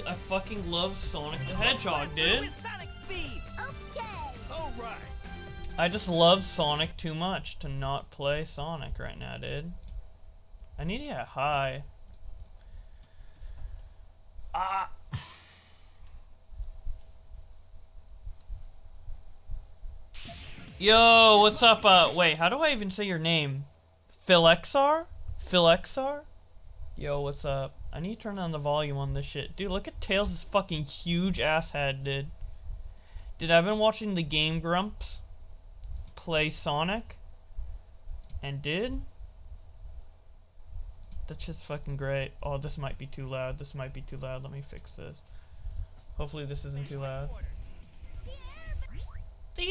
I fucking love Sonic the Hedgehog, dude. I just love Sonic too much to not play Sonic right now, dude. I need to get high. Ah. Yo, what's up? Wait, how do I even say your name? Philexar? Philexar? Yo, what's up? I need to turn on the volume on this shit. Dude, look at Tails' fucking huge ass head, dude. Dude, I've been watching the Game Grumps play Sonic. And dude, that's just fucking great. Oh, this might be too loud. This might be too loud. Let me fix this. Hopefully this isn't too loud. The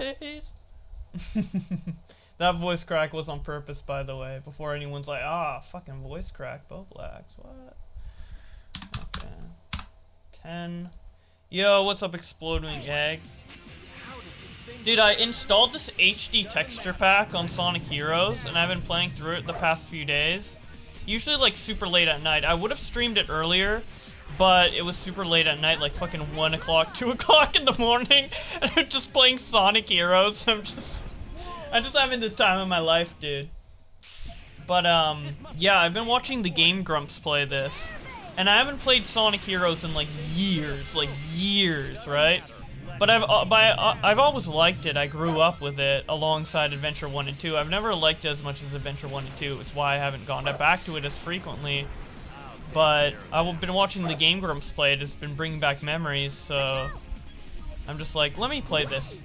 airbase! That voice crack was on purpose, by the way. Before anyone's like, ah, fucking voice crack, Bowblax, what? Okay. 10. Yo, what's up, Exploding Egg? Dude, I installed this HD texture pack on Sonic Heroes, and I've been playing through it the past few days. Usually, like, super late at night. I would have streamed it earlier, but it was super late at night, like fucking 1 o'clock, 2 o'clock in the morning, and I'm just playing Sonic Heroes. I'm just having the time of my life, dude. But, yeah, I've been watching the Game Grumps play this, and I haven't played Sonic Heroes in, like, years, right? But I've always liked it. I grew up with it alongside Adventure 1 and 2. I've never liked it as much as Adventure 1 and 2. It's why I haven't gone back to it as frequently. But I've been watching the Game Grumps play it. It's been bringing back memories, so I'm just like, let me play this.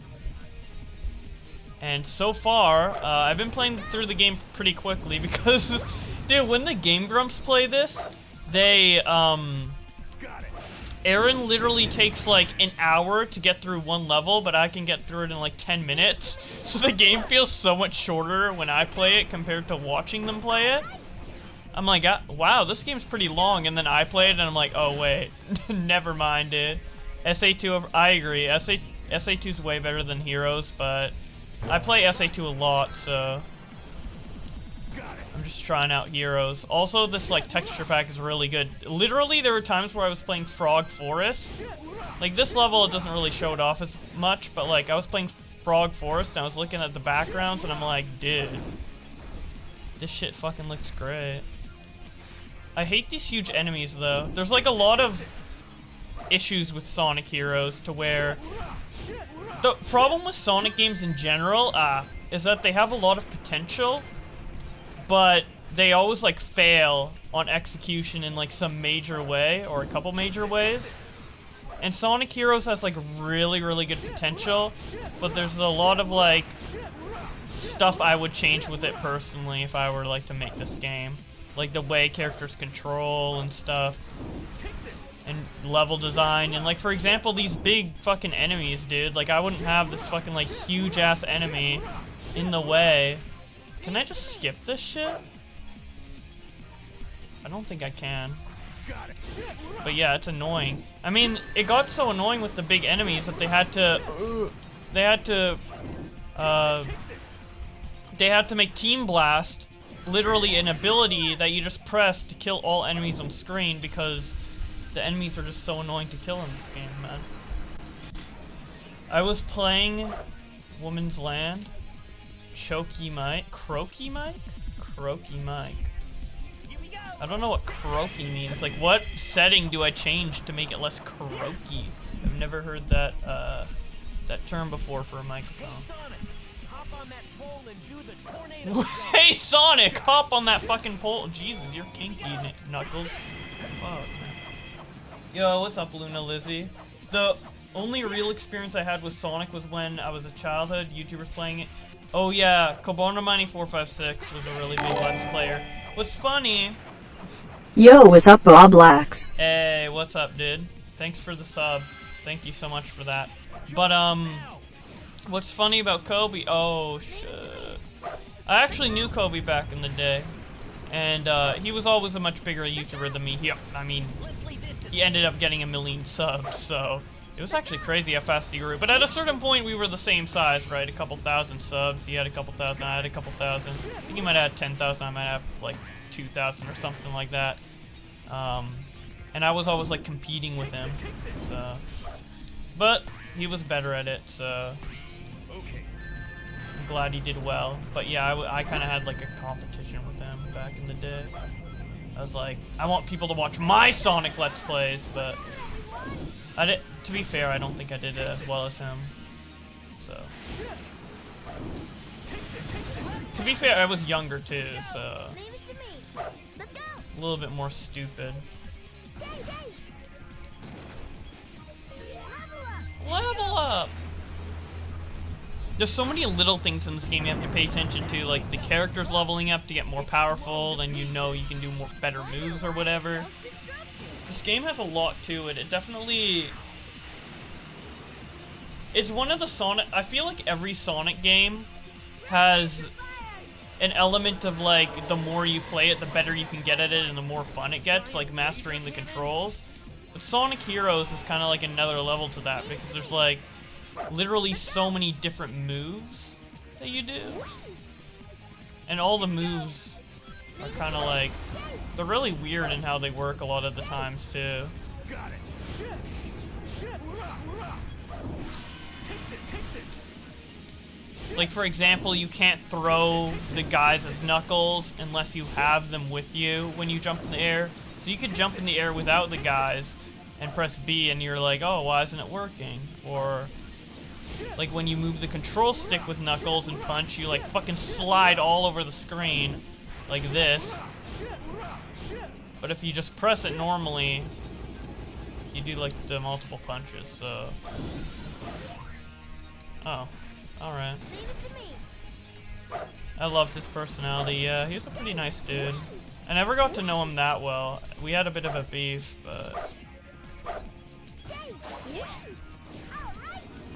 And so far, I've been playing through the game pretty quickly because, dude, when the Game Grumps play this, they, Aaron literally takes like an hour to get through one level, but I can get through it in like 10 minutes. So the game feels so much shorter when I play it compared to watching them play it. I'm like, wow, this game's pretty long, and then I play it and I'm like, oh wait, never mind, dude. SA2, I agree, SA2's way better than Heroes, but I play SA2 a lot, so I'm just trying out Heroes. Also, this like texture pack is really good. Literally, there were times where I was playing Frog Forest. Like this level, it doesn't really show it off as much, but like I was playing Frog Forest and I was looking at the backgrounds and I'm like, dude, this shit fucking looks great. I hate these huge enemies though. There's like a lot of issues with Sonic Heroes to where the problem with Sonic games in general is that they have a lot of potential, but they always like fail on execution in like some major way or a couple major ways. And Sonic Heroes has like really, really good potential, but there's a lot of like stuff I would change with it personally if I were like to make this game. Like the way characters control and stuff. And level design, and like for example these big fucking enemies, dude. Like I wouldn't have this fucking like huge ass enemy in the way. Can I just skip this shit? I don't think I can. But yeah, it's annoying. I mean, it got so annoying with the big enemies that they had to make Team Blast literally an ability that you just press to kill all enemies on screen because the enemies are just so annoying to kill in this game, man. I was playing Woman's Land. Croaky Mike? Croaky Mike. I don't know what croaky means. Like, what setting do I change to make it less croaky? I've never heard that, that term before for a microphone. Hey, Sonic! Hop on that fucking pole! Jesus, you're kinky, Knuckles. Fuck. Yo, what's up, Luna Lizzie? The only real experience I had with Sonic was when I was a childhood, YouTubers playing it. Oh yeah, Kobonomani456 was a really big Let's Player. What's funny... Yo, what's up, Bowblax? Hey, what's up, dude? Thanks for the sub. Thank you so much for that. But, what's funny about Kobe... Oh, shit. I actually knew Kobe back in the day. And, he was always a much bigger YouTuber than me. I mean, he ended up getting 1 million subs, so it was actually crazy how fast he grew. But at a certain point, we were the same size, right? A couple thousand subs. He had a couple thousand, I had a couple thousand. I think he might have had 10,000, I might have like 2,000 or something like that. And I was always like competing with him, so. But he was better at it, so I'm glad he did well. But yeah, I kind of had like a competition with him back in the day. I was like, I want people to watch my Sonic Let's Plays, but to be fair, I don't think I did it as well as him. So, to be fair, I was younger too, so a little bit more stupid. Level up! There's so many little things in this game you have to pay attention to, like the characters leveling up to get more powerful, then you know you can do better moves or whatever. This game has a lot to it. It definitely... It's one of the Sonic... I feel like every Sonic game has an element of, like, the more you play it, the better you can get at it and the more fun it gets, like mastering the controls. But Sonic Heroes is kind of like another level to that, because there's, like, literally so many different moves that you do. And all the moves are kind of like... They're really weird in how they work a lot of the times, too. Like, for example, you can't throw the guys as Knuckles unless you have them with you when you jump in the air. So you could jump in the air without the guys and press B and you're like, oh, why isn't it working? Or, like, when you move the control stick with Knuckles and punch, you, like, fucking slide all over the screen like this. But if you just press it normally, you do, like, the multiple punches, so... Oh. Alright. I loved his personality, yeah. He was a pretty nice dude. I never got to know him that well. We had a bit of a beef, but...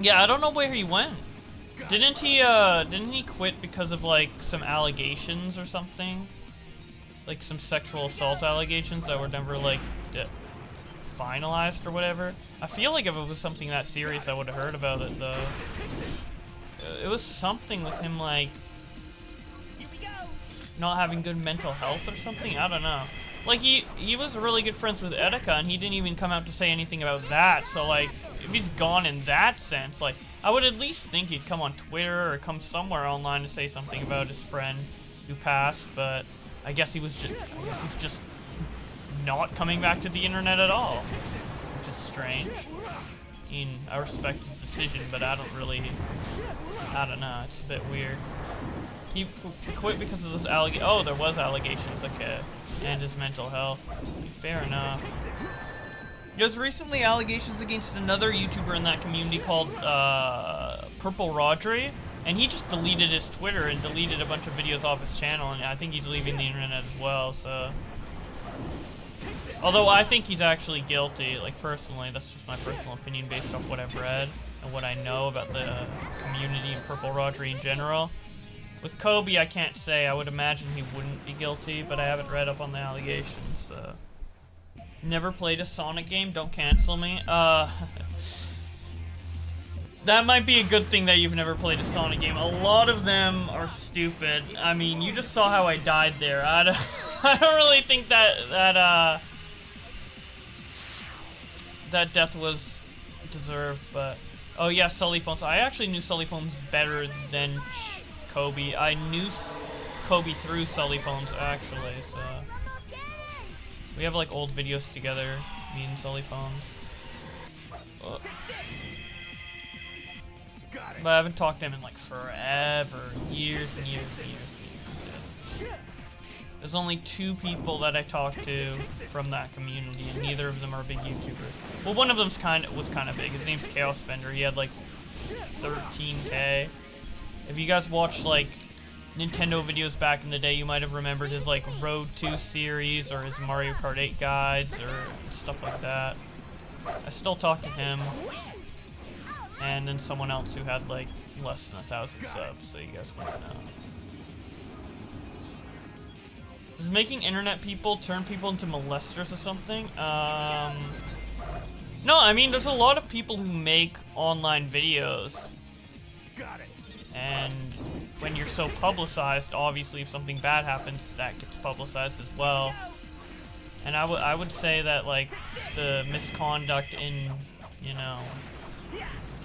Yeah, I don't know where he went. Didn't he quit because of, like, some allegations or something? Like, some sexual assault allegations that were never, like, finalized or whatever? I feel like if it was something that serious, I would have heard about it, though. It was something with him, like, not having good mental health or something. I don't know. Like, he was really good friends with Etika, and he didn't even come out to say anything about that. So, like, if he's gone in that sense, like, I would at least think he'd come on Twitter or come somewhere online to say something about his friend who passed. But I guess he's just not coming back to the internet at all, which is strange. I mean, I respect his decision, but I don't know, it's a bit weird. He quit because of those allegations. Oh, there was allegations, okay. And his mental health. Fair enough. There's recently allegations against another YouTuber in that community called Purple Rodri, and he just deleted his Twitter and deleted a bunch of videos off his channel, and I think he's leaving the internet as well, so... Although I think he's actually guilty, like, personally. That's just my personal opinion based off what I've read and what I know about the community and Purple Rodri in general. With Kobe, I can't say. I would imagine he wouldn't be guilty, but I haven't read up on the allegations, so... Never played a Sonic game? Don't cancel me. That might be a good thing that you've never played a Sonic game. A lot of them are stupid. I mean, you just saw how I died there. I don't really think that death was deserved, but... Oh yeah, Sully Poems. I actually knew Sully Poems better than Kobe. I knew Kobe through Sully Poems, actually, so... We have, like, old videos together, me and Sully Poems. But I haven't talked to him in, like, forever. Years and years and years and years. Yeah. There's only 2 people that I talked to from that community, and neither of them are big YouTubers. Well, one of them's was kind of big. His name's Chaos Spender. He had, like, 13K. If you guys watched, like, Nintendo videos back in the day, you might have remembered his, like, Road 2 series or his Mario Kart 8 guides or stuff like that. I still talk to him. And then someone else who had, like, less than 1,000 subs, so you guys might know. Does making internet people turn people into molesters or something? No, I mean, there's a lot of people who make online videos. And when you're so publicized, obviously if something bad happens, that gets publicized as well. And I would say that, like, the misconduct in, you know,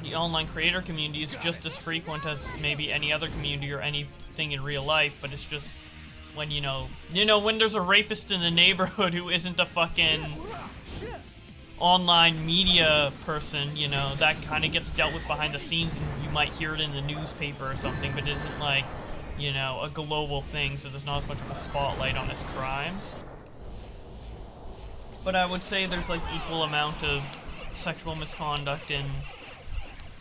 the online creator community is just as frequent as maybe any other community or anything in real life, but it's just when, you know, when there's a rapist in the neighborhood who isn't a fucking online media person, you know, that kind of gets dealt with behind the scenes, and you might hear it in the newspaper or something, but it isn't like, you know, a global thing, so there's not as much of a spotlight on his crimes. But I would say there's like equal amount of sexual misconduct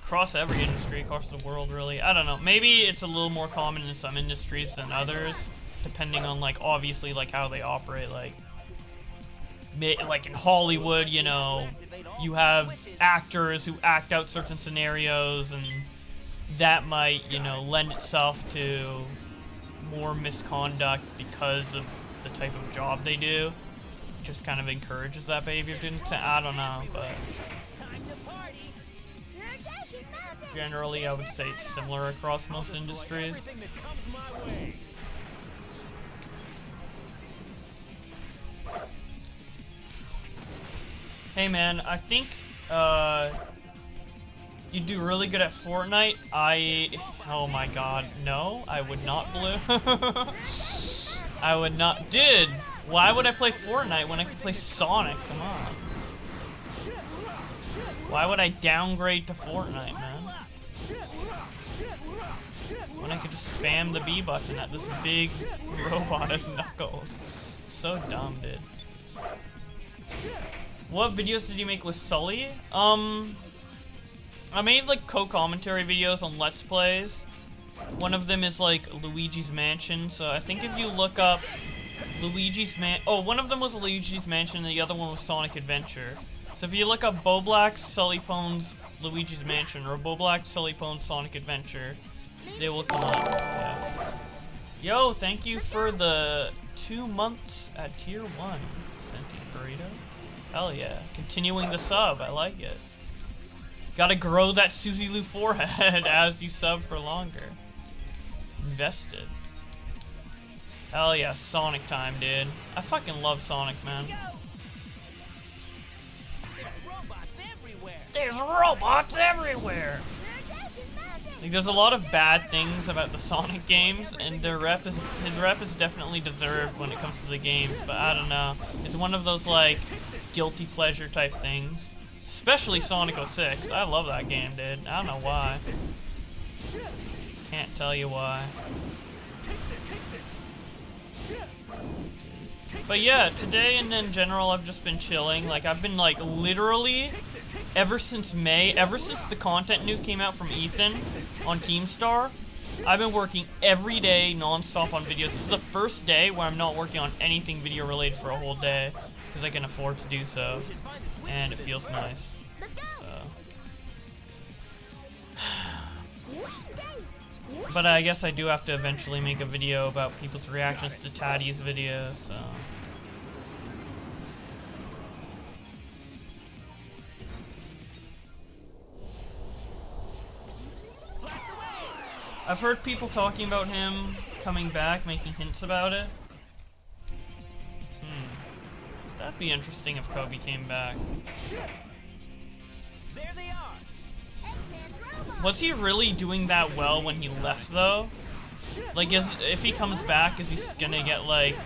across every industry, across the world, really. I don't know, maybe it's a little more common in some industries than others, depending on, like, obviously, like, how they operate. Like in Hollywood, you know, you have actors who act out certain scenarios, and that might, you know, lend itself to more misconduct because of the type of job they do. It just kind of encourages that behavior. I don't know, but generally I would say it's similar across most industries. Hey man, I think you do really good at Fortnite. Oh my god, no, I would not, Blue. I would not. Dude, why would I play Fortnite when I could play Sonic? Come on. Why would I downgrade to Fortnite, man? When I could just spam the B button at this big robot as Knuckles. So dumb, dude. What videos did you make with Sully? I made like co-commentary videos on Let's Plays. One of them is like Luigi's Mansion, so I think if you look up one of them was Luigi's Mansion and the other one was Sonic Adventure. So if you look up Bowblax, Sully Pone's Luigi's Mansion, or Bowblax, Sully Pone's Sonic Adventure, they will come up. Yeah. Yo, thank you for the 2 months at tier 1, Sentient Burrito. Hell yeah. Continuing the sub, I like it. Gotta grow that Suzy Lou forehead as you sub for longer. Invested. Hell yeah, Sonic time, dude. I fucking love Sonic, man. There's robots everywhere! Like, there's a lot of bad things about the Sonic games, and his rep is definitely deserved when it comes to the games, but I don't know. It's one of those, like, guilty pleasure type things. Especially Sonic 06. I love that game, dude. I don't know why. Can't tell you why. But yeah, today and in general, I've just been chilling. Like, I've been, like, literally, ever since May, ever since the content nuke came out from Ethan on Keemstar, I've been working every day, non-stop on videos. This is the first day where I'm not working on anything video-related for a whole day, because I can afford to do so, and it feels nice. But I guess I do have to eventually make a video about people's reactions to Taddy's video, so... I've heard people talking about him coming back, making hints about it. That'd be interesting if Kobe came back. Was he really doing that well when he left, though? Like, if he comes back, is he gonna get, like...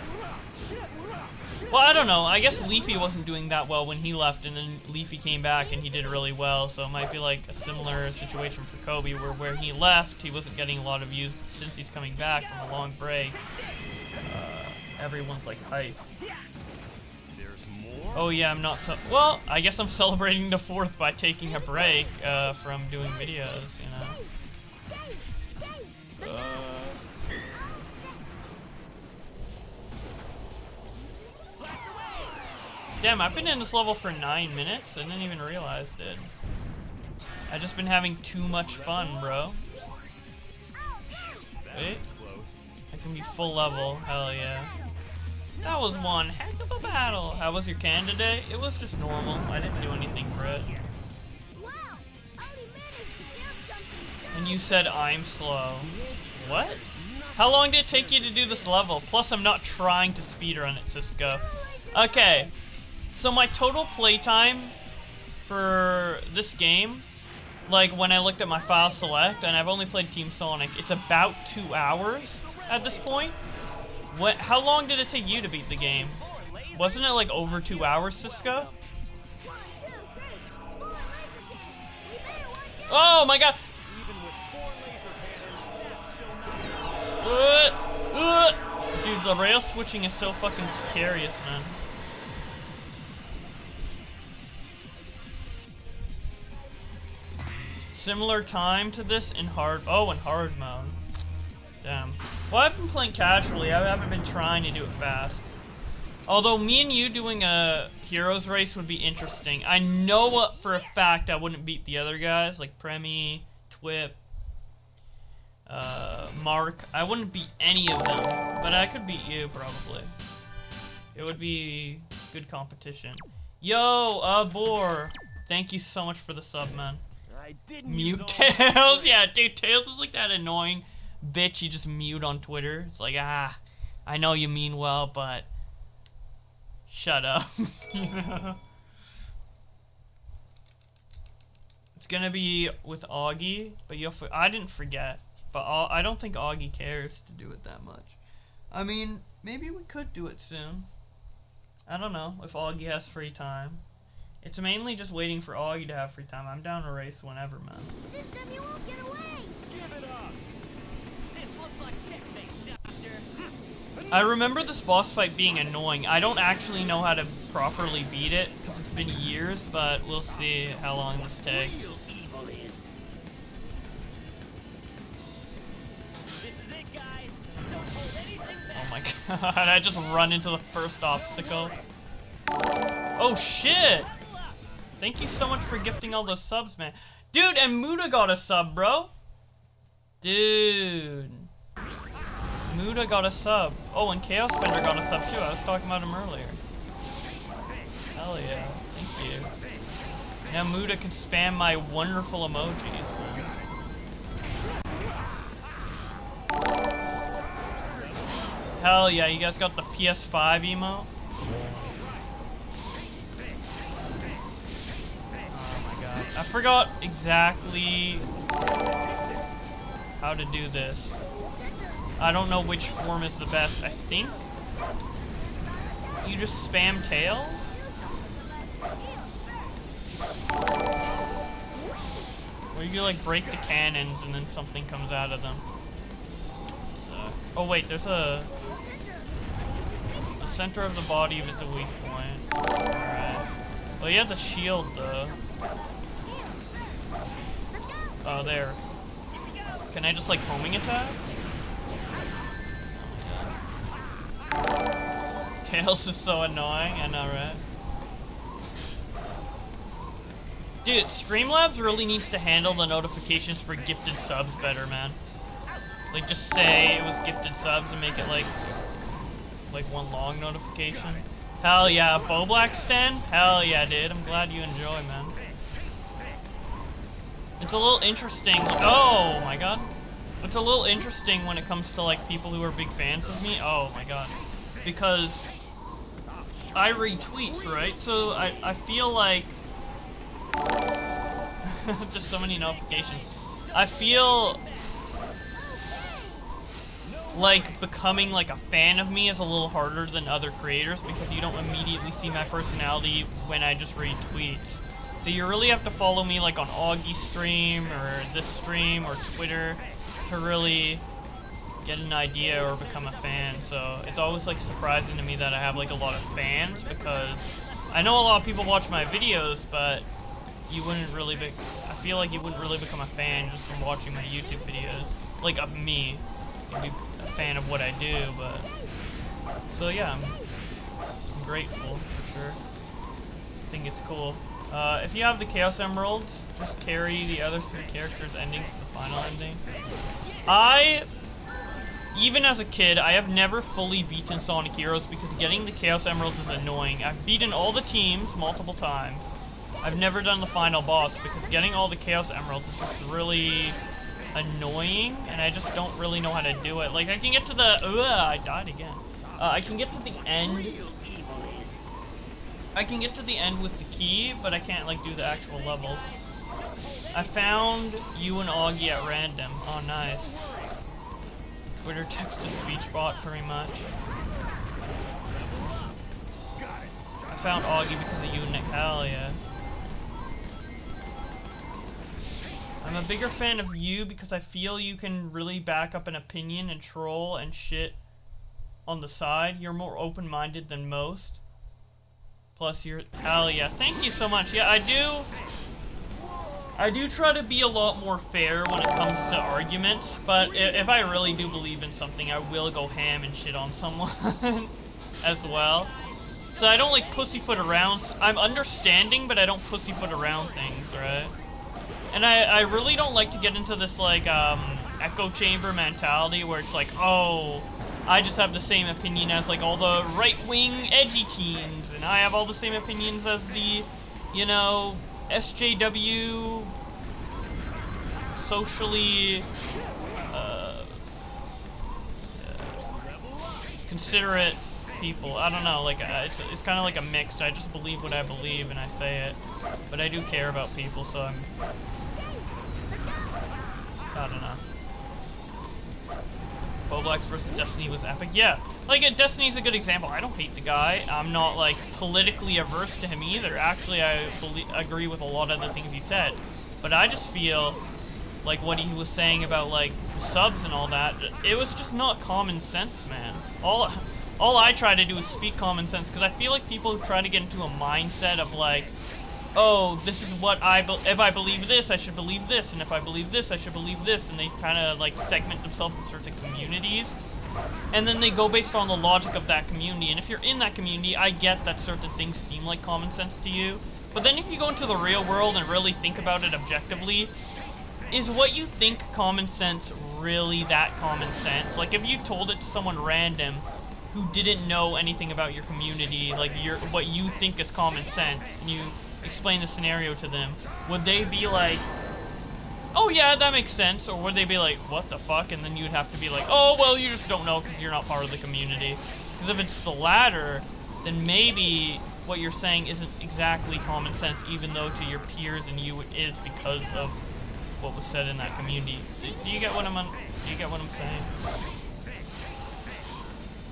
Well, I don't know. I guess Leafy wasn't doing that well when he left, and then Leafy came back and he did really well, so it might be like a similar situation for Kobe, where he left, he wasn't getting a lot of views, but since he's coming back from a long break, everyone's, like, hype. Oh yeah, I'm not well, I guess I'm celebrating the 4th by taking a break from doing videos, you know. Damn, I've been in this level for 9 minutes. I didn't even realize it. I've just been having too much fun, bro. Wait. I can be full level, hell yeah. That was one heck of a battle. How was your can today? It was just normal. I didn't do anything for it. And you said I'm slow. What? How long did it take you to do this level? Plus, I'm not trying to speedrun it, Cisco. Okay. So my total playtime for this game, like when I looked at my file select, and I've only played Team Sonic, it's about 2 hours at this point. How long did it take you to beat the game? Wasn't it like over 2 hours, Cisco? Oh my god! Dude, the rail switching is so fucking precarious, man. Similar time to this in hard. Oh, in hard mode. Damn. Well, I've been playing casually. I haven't been trying to do it fast. Although me and you doing a heroes race would be interesting. I know for a fact I wouldn't beat the other guys like Premi, Twip, Mark. I wouldn't beat any of them, but I could beat you probably. It would be good competition. Yo, Boar. Thank you so much for the sub, man. Mute Tails. Yeah, dude, Tails is like that annoying bitch you just mute on Twitter. It's like, I know you mean well, but shut up. It's gonna be with Augie, but I didn't forget. But I don't think Augie cares to do it that much. I mean, maybe we could do it soon. I don't know if Augie has free time. It's mainly just waiting for Augie to have free time. I'm down to race whenever, man. This time you won't get away. Give it up. This looks like checkmate, Doctor. I remember this boss fight being annoying. I don't actually know how to properly beat it because it's been years, but we'll see how long this takes. Oh my god, I just run into the first obstacle. Oh shit! Thank you so much for gifting all those subs, man. Dude, and Muda got a sub, bro. Dude. Muda got a sub. Oh, and Chaos Bender got a sub too. I was talking about him earlier. Hell yeah. Thank you. Now Muda can spam my wonderful emojis. Hell yeah, you guys got the PS5 emote? I forgot exactly how to do this. I don't know which form is the best. I think you just spam tails? Or you like break the cannons and then something comes out of them. So, oh wait, there's the center of the body is a weak point. Alright. Well, he has a shield though. Oh, there. Can I just like homing attack? Oh my god. Tails is so annoying, I know, right? Dude, Streamlabs really needs to handle the notifications for gifted subs better, man. Like, just say it was gifted subs and make it like one long notification. Hell yeah, Bowblax stand? Hell yeah, dude. I'm glad you enjoy, man. It's a little interesting. Oh my god. It's a little interesting when it comes to like people who are big fans of me. Oh my god. Because I read tweets, right? So I feel like there's so many notifications. I feel like becoming like a fan of me is a little harder than other creators because you don't immediately see my personality when I just read tweets. So you really have to follow me like on Augie's stream or this stream or Twitter to really get an idea or become a fan. So it's always like surprising to me that I have like a lot of fans because I know a lot of people watch my videos, but you wouldn't really I feel like you wouldn't really become a fan just from watching my YouTube videos. Like of me. You'd be a fan of what I do, but so yeah, I'm grateful for sure. I think it's cool. If you have the Chaos Emeralds, just carry the other 3 characters' endings to the final ending. even as a kid, I have never fully beaten Sonic Heroes because getting the Chaos Emeralds is annoying. I've beaten all the teams multiple times. I've never done the final boss because getting all the Chaos Emeralds is just really annoying, and I just don't really know how to do it. Like, I can get to the... I died again. I can get to the end... I can get to the end with the key, but I can't, like, do the actual levels. I found you and Augie at random. Oh, nice. Twitter text-to-speech bot, pretty much. I found Augie because of you and Nick. Hell yeah. I'm a bigger fan of you because I feel you can really back up an opinion and troll and shit on the side. You're more open-minded than most. Plus, you're... Hell yeah. Thank you so much. Yeah, I do try to be a lot more fair when it comes to arguments, but if I really do believe in something, I will go ham and shit on someone as well. So I don't, like, pussyfoot around. I'm understanding, but I don't pussyfoot around things, right? And I really don't like to get into this, like, echo chamber mentality where it's like, oh... I just have the same opinion as, like, all the right-wing edgy teens, and I have all the same opinions as the, you know, SJW, socially, considerate people. I don't know, like, it's kind of like a mixed. I just believe what I believe, and I say it. But I do care about people, so I don't know. Bowblax versus Destiny was epic. Yeah, like, Destiny's a good example. I don't hate the guy. I'm not, like, politically averse to him either. Actually, I agree with a lot of the things he said. But I just feel like what he was saying about, like, the subs and all that, it was just not common sense, man. All I try to do is speak common sense, because I feel like people try to get into a mindset of, like, oh, this is what if I believe this, I should believe this, and if I believe this, I should believe this, and they kind of, like, segment themselves in certain communities, and then they go based on the logic of that community. And if you're in that community, I get that certain things seem like common sense to you, but then if you go into the real world and really think about it objectively, is what you think common sense really that common sense? Like, if you told it to someone random who didn't know anything about your community, like, what you think is common sense, and you explain the scenario to them, would they be like, oh yeah, that makes sense? Or would they be like, what the fuck? And then you'd have to be like, oh, well, you just don't know because you're not part of the community. Because if it's the latter, then maybe what you're saying isn't exactly common sense, even though to your peers and you it is because of what was said in that community. Do you get what I'm saying?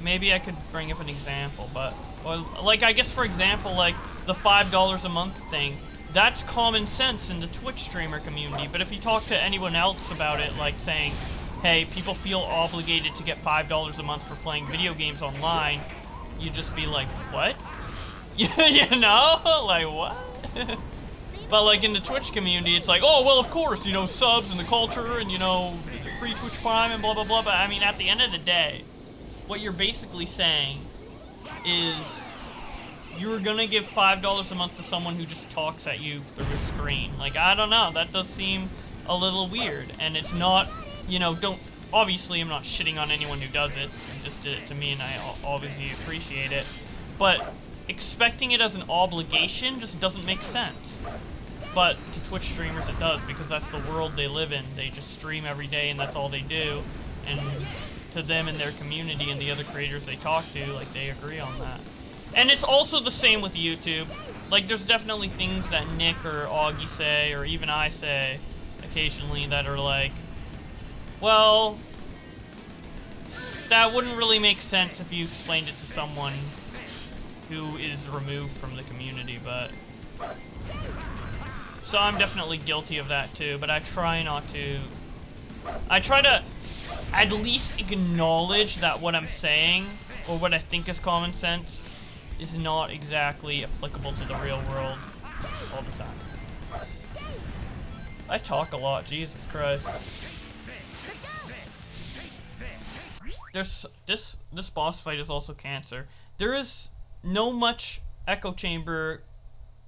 Maybe I could bring up an example, but, or, like, I guess, for example, like, the $5 a month thing, that's common sense in the Twitch streamer community, but if you talk to anyone else about it, like, saying, hey, people feel obligated to get $5 a month for playing video games online, you'd just be like, what? You know? Like, what? But, like, in the Twitch community, it's like, oh, well, of course, you know, subs and the culture and, you know, free Twitch Prime and blah, blah, blah, but, I mean, at the end of the day, what you're basically saying is you're gonna give $5 a month to someone who just talks at you through a screen. Like, I don't know, that does seem a little weird, and it's not, you know, obviously I'm not shitting on anyone who does it, and just did it to me, and I obviously appreciate it, but expecting it as an obligation just doesn't make sense. But to Twitch streamers it does, because that's the world they live in. They just stream every day and that's all they do, and to them and their community and the other creators they talk to, like, they agree on that. And it's also the same with YouTube. Like, there's definitely things that Nick or Augie say, or even I say occasionally, that are like, well, that wouldn't really make sense if you explained it to someone who is removed from the community, but... So I'm definitely guilty of that too, but I try not to... I try to at least acknowledge that what I'm saying, or what I think is common sense, is not exactly applicable to the real world all the time. I talk a lot, Jesus Christ. There's this boss fight is also cancer. There is no much echo chamber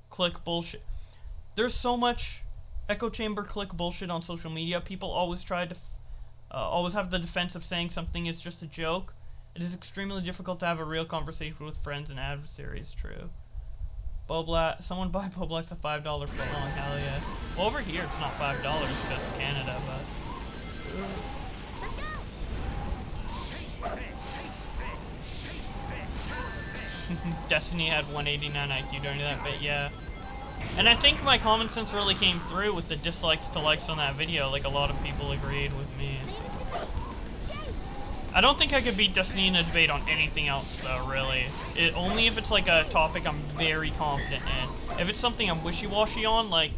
click bullshit. There's so much echo chamber click bullshit on social media. People always try to always have the defense of saying something is just a joke. It is extremely difficult to have a real conversation with friends and adversaries. True. Bowblax, someone buy Bowblax a $5 footlong, hell yeah. Well, over here it's not $5 because Canada, but... Destiny had 189 IQ during that bit, yeah. And I think my common sense really came through with the dislikes to likes on that video. Like, a lot of people agreed with me, so... I don't think I could beat Destiny in a debate on anything else, though, really. Only if it's, like, a topic I'm very confident in. If it's something I'm wishy-washy on, like...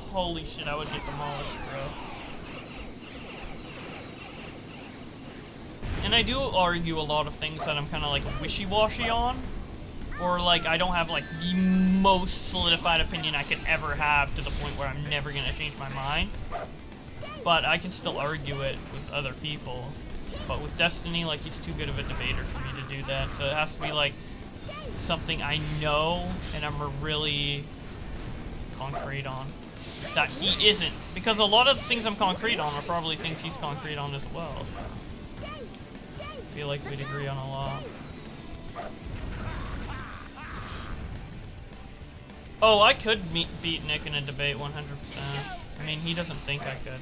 Holy shit, I would get demolished, bro. And I do argue a lot of things that I'm kind of, like, wishy-washy on. Or, like, I don't have, like, the most solidified opinion I could ever have to the point where I'm never gonna change my mind. But I can still argue it with other people. But with Destiny, like, he's too good of a debater for me to do that. So it has to be, like, something I know and I'm really concrete on. That he isn't. Because a lot of the things I'm concrete on are probably things he's concrete on as well. So I feel like we'd agree on a lot. Oh, I could beat Nick in a debate 100%. I mean, he doesn't think I could,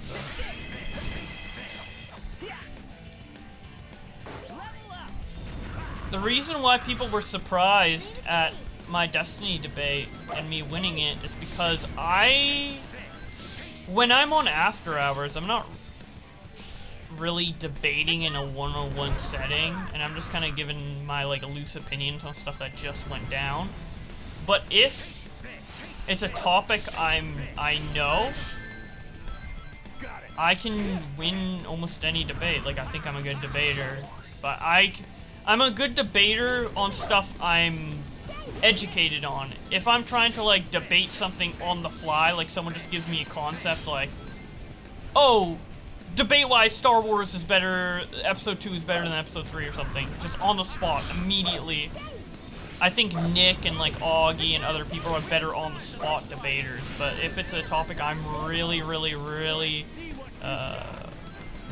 but... The reason why people were surprised at my Destiny debate and me winning it is because when I'm on After Hours, I'm not really debating in a one-on-one setting, and I'm just kind of giving my, like, loose opinions on stuff that just went down. But if it's a topic I know, I can win almost any debate. Like, I think I'm a good debater, but I'm a good debater on stuff I'm educated on. If I'm trying to, like, debate something on the fly, like someone just gives me a concept like, oh, debate-wise, Star Wars is better, Episode 2 is better than Episode 3 or something, just on the spot, immediately. I think Nick and, like, Augie and other people are better on-the-spot debaters, but if it's a topic I'm really, really, really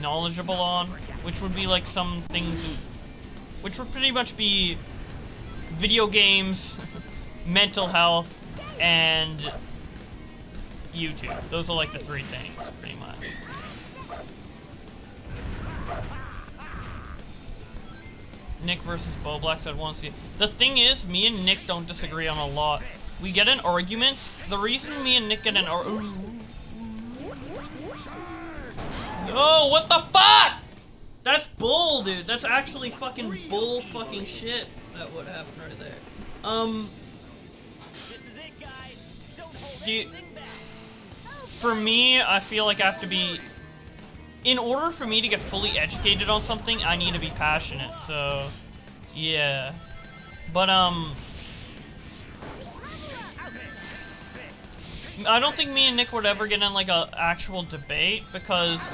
knowledgeable on, which would be, like, some things, which would pretty much be video games, mental health, and YouTube. Those are, like, the three things, pretty much. Nick versus Bowblax, I'd want to see. The thing is, me and Nick don't disagree on a lot. We get in arguments. The reason me and Nick get in Oh, what the fuck? That's bull, dude. That's actually fucking bull fucking shit. That would happen right there. This is it, guys. Don't hold Do you, anything back. for me, I feel like I have to be... In order for me to get fully educated on something, I need to be passionate, so... Yeah. But, I don't think me and Nick would ever get in, like, a actual debate, because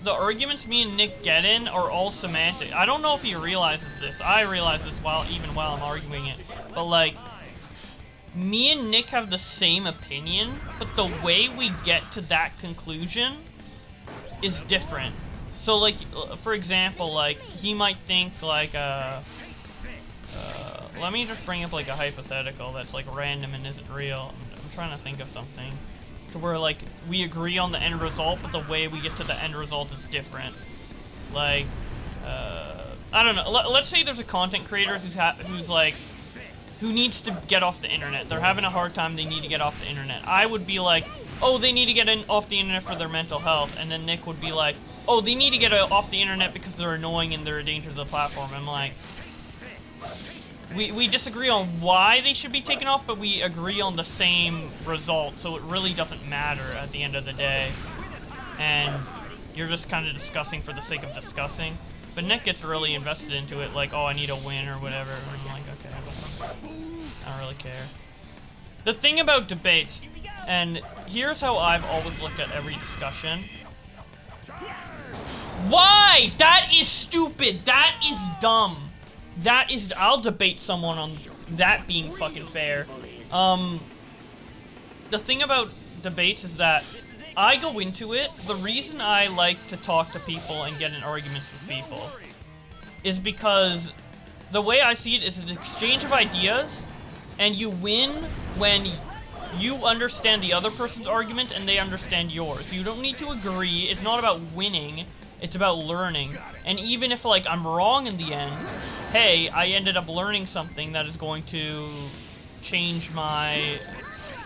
the arguments me and Nick get in are all semantic. I don't know if he realizes this. I realize this even while I'm arguing it. But, like, me and Nick have the same opinion, but the way we get to that conclusion is different. So, like, for example, like, he might think, like, let me just bring up, like, a hypothetical that's, like, random and isn't real. I'm trying to think of something. To where, like, we agree on the end result, but the way we get to the end result is different. Like, I don't know. Let's say there's a content creator who's like, who needs to get off the internet. They're having a hard time, they need to get off the internet. I would be like, oh, they need to get off the internet for their mental health. And then Nick would be like, oh, they need to get off the internet because they're annoying and they're a danger to the platform. I'm like, we disagree on why they should be taken off, but we agree on the same result, so it really doesn't matter at the end of the day. And you're just kind of discussing for the sake of discussing. But Nick gets really invested into it, like, oh, I need a win or whatever. And I'm like, okay, whatever. I don't really care. The thing about debates, and here's how I've always looked at every discussion. Why? That is stupid. That is dumb. That is, I'll debate someone on that being fucking fair. The thing about debates is that I go into it, the reason I like to talk to people and get in arguments with people is because the way I see it is an exchange of ideas, and you win when you understand the other person's argument and they understand yours. You don't need to agree. It's not about winning. It's about learning. And even if, like, I'm wrong in the end, hey, I ended up learning something that is going to change my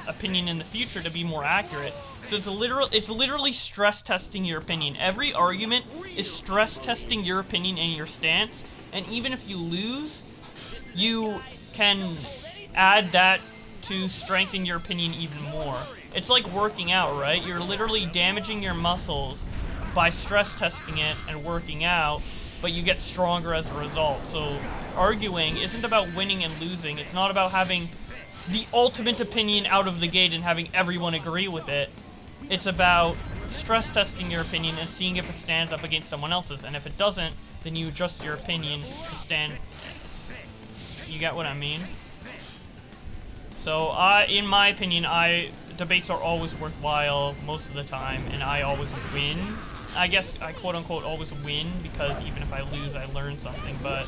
opinion in the future to be more accurate. So it's literally stress testing your opinion. Every argument is stress testing your opinion and your stance. And even if you lose, you can add that to strengthen your opinion even more. It's like working out, right? You're literally damaging your muscles by stress testing it and working out, but you get stronger as a result. So arguing isn't about winning and losing. It's not about having the ultimate opinion out of the gate and having everyone agree with it. It's about stress testing your opinion and seeing if it stands up against someone else's, and if it doesn't, then you adjust your opinion to stand. You get what I mean? So in my opinion, debates are always worthwhile most of the time, and I always win. I guess I quote unquote always win because even if I lose, I learn something, but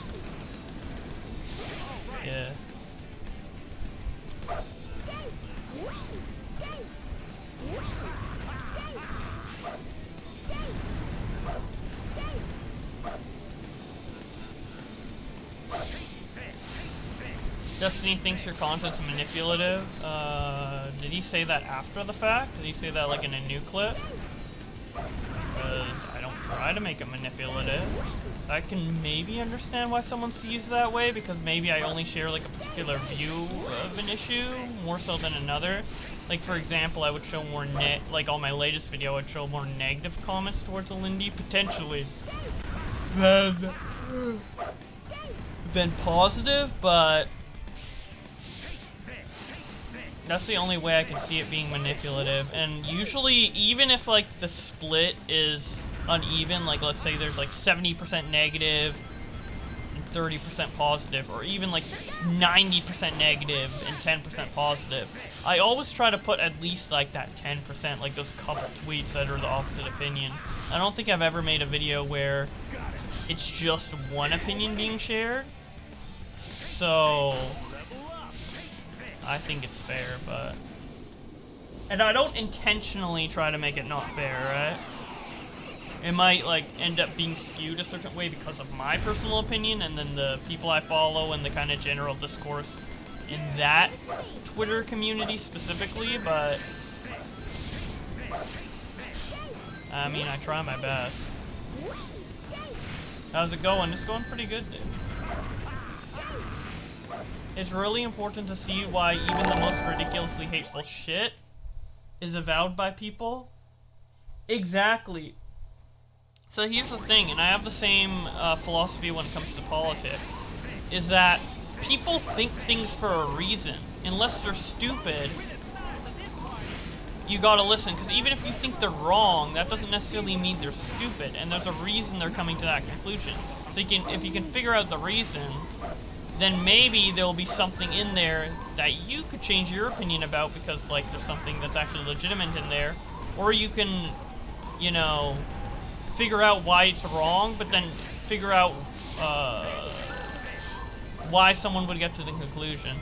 yeah. Destiny thinks your content's manipulative. Did he say that after the fact? Did he say that like in a new clip? Because I don't try to make it manipulative. I can maybe understand why someone sees it that way, because maybe I only share like a particular view of an issue more so than another. Like, for example, I would show more like on my latest video, I'd show more negative comments towards a Lindy, potentially, than positive, but that's the only way I can see it being manipulative. And usually, even if like the split is uneven, like let's say there's like 70% negative and 30% positive, or even like 90% negative and 10% positive, I always try to put at least like that 10%, like those couple tweets that are the opposite opinion. I don't think I've ever made a video where it's just one opinion being shared, so I think it's fair, but... And I don't intentionally try to make it not fair, right? It might, like, end up being skewed a certain way because of my personal opinion, and then the people I follow and the kind of general discourse in that Twitter community specifically, but... I mean, I try my best. How's it going? It's going pretty good, dude. It's really important to see why even the most ridiculously hateful shit is avowed by people. Exactly. So here's the thing, and I have the same philosophy when it comes to politics, is that people think things for a reason. Unless they're stupid, you gotta listen, because even if you think they're wrong, that doesn't necessarily mean they're stupid, and there's a reason they're coming to that conclusion. So if you can figure out the reason, then maybe there'll be something in there that you could change your opinion about because, like, there's something that's actually legitimate in there. Or you can, you know, figure out why it's wrong, but then figure out why someone would get to the conclusion.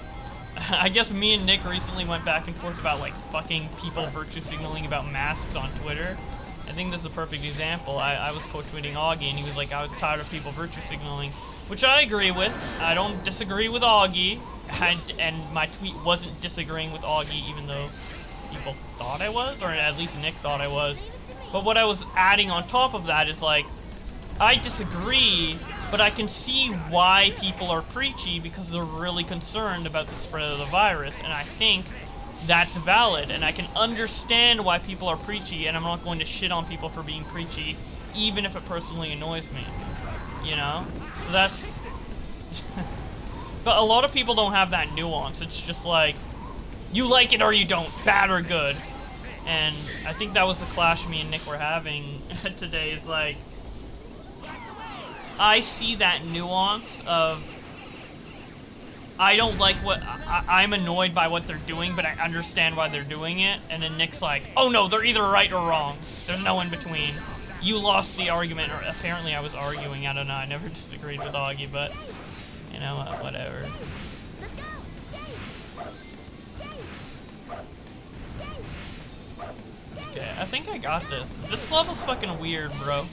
I guess me and Nick recently went back and forth about, like, fucking people virtue signaling about masks on Twitter. I think this is a perfect example. I was quote tweeting Augie, and he was like, I was tired of people virtue signaling. Which I agree with. I don't disagree with Augie, and my tweet wasn't disagreeing with Augie, even though people thought I was, or at least Nick thought I was. But what I was adding on top of that is like, I disagree, but I can see why people are preachy because they're really concerned about the spread of the virus, and I think that's valid, and I can understand why people are preachy, and I'm not going to shit on people for being preachy, even if it personally annoys me, you know? So that's... But a lot of people don't have that nuance. It's just like, you like it or you don't, bad or good. And I think that was the clash me and Nick were having today, is like, I see that nuance of I don't like what I'm annoyed by what they're doing, but I understand why they're doing it. And then Nick's like, oh no, they're either right or wrong. There's no in between. You lost the argument, or apparently I was arguing. I don't know. I never disagreed with Augie, but you know, whatever. Okay, I think I got this. This level's fucking weird, bro.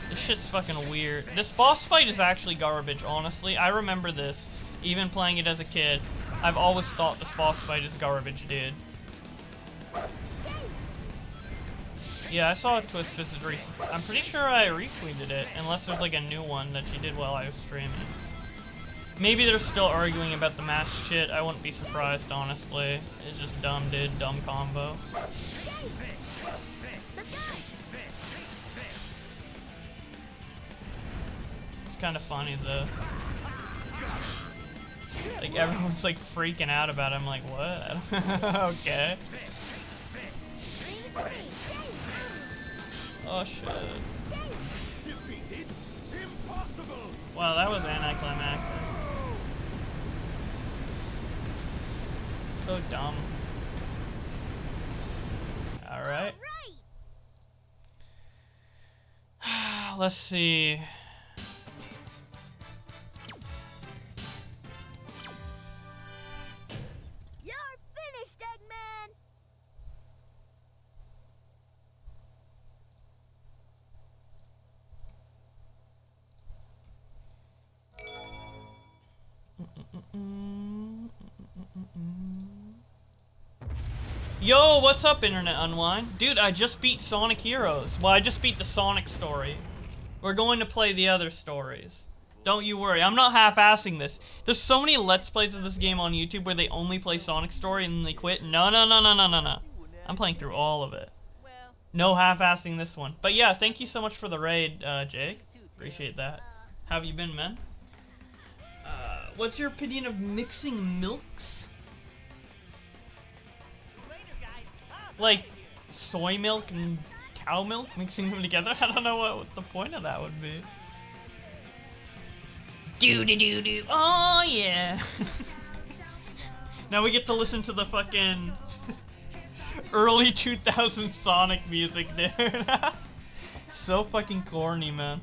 This shit's fucking weird. This boss fight is actually garbage, honestly. I remember this, even playing it as a kid. I've always thought this boss fight is garbage, dude. Yeah, I saw a Twist Visit recently. I'm pretty sure I retweeted it, unless there's like a new one that she did while I was streaming. Maybe they're still arguing about the mask shit. I wouldn't be surprised, honestly. It's just dumb, dude. Dumb combo. It's kind of funny, though. Like, everyone's like freaking out about it. I'm like, what? Okay. Oh, shit. Wow, that was anticlimactic. So dumb. Alright. Let's see. You're finished, Eggman! Yo, what's up, Internet Unwind? Dude, I just beat Sonic Heroes. Well, I just beat the Sonic story. We're going to play the other stories. Don't you worry, I'm not half-assing this. There's so many Let's Plays of this game on YouTube where they only play Sonic story and then they quit. No, no, no, no, no, no, no. I'm playing through all of it. No half-assing this one. But yeah, thank you so much for the raid, Jake. Appreciate that. How have you been, man? What's your opinion of mixing milks? Like, soy milk and cow milk, mixing them together? I don't know what the point of that would be. Do-do-do-do. Oh, yeah. Now we get to listen to the fucking early 2000s Sonic music, dude. So fucking corny, man.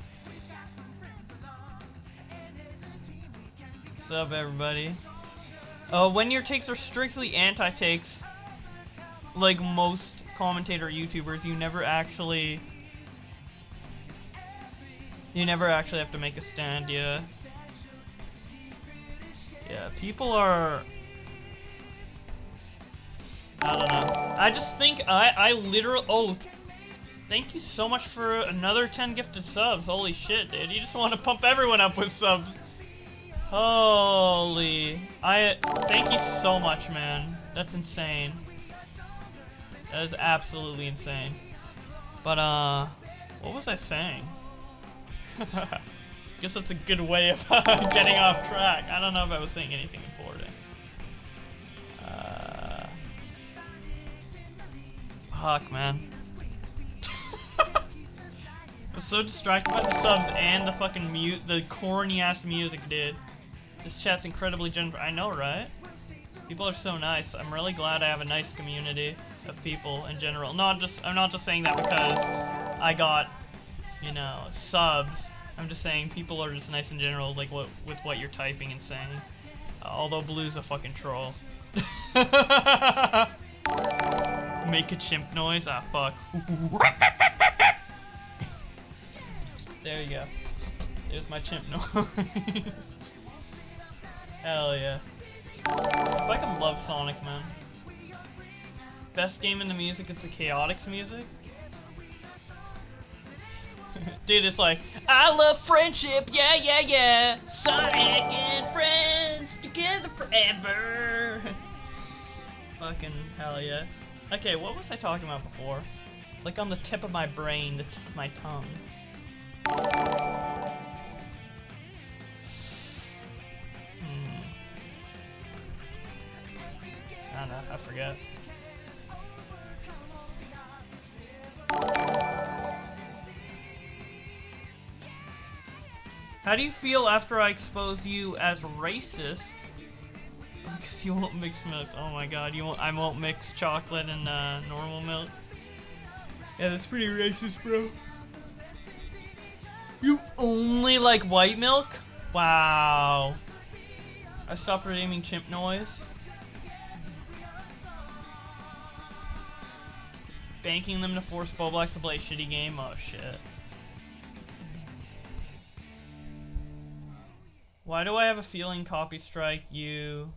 What's up, everybody? When your takes are strictly anti-takes, like most commentator YouTubers, you never actually have to make a stand. Yeah, people are, I don't know. I just think I literally, oh, thank you so much for another 10 gifted subs. Holy shit, dude, you just want to pump everyone up with subs. Holy, thank you so much, man. That's insane. That is absolutely insane. But, what was I saying? Guess that's a good way of getting off track. I don't know if I was saying anything important. Fuck, man. I'm so distracted by the subs and the fucking the corny-ass music, dude. This chat's incredibly generous. I know, right? People are so nice. I'm really glad I have a nice community of people in general. I'm not just saying that because I got, you know, subs. I'm just saying people are just nice in general, like with what you're typing and saying. Although Blue's a fucking troll. Make a chimp noise? Ah, fuck. There you go. There's my chimp noise. Hell yeah. I fucking love Sonic, man. Best game in the music is the Chaotix music. Dude, it's like, I love friendship, yeah, yeah, yeah. Sonic and friends together forever. Fucking hell yeah. Okay, what was I talking about before? It's like on the tip of my brain, the tip of my tongue. I don't know, I forget. How do you feel after I expose you as racist Because you won't mix milks. Oh my god, I won't mix chocolate and normal milk. Yeah, that's pretty racist, bro. You only like white milk? Wow. I stopped redeeming chimp noise. Banking them to force Bowblax to play a shitty game? Oh shit. Why do I have a feeling copy strike you?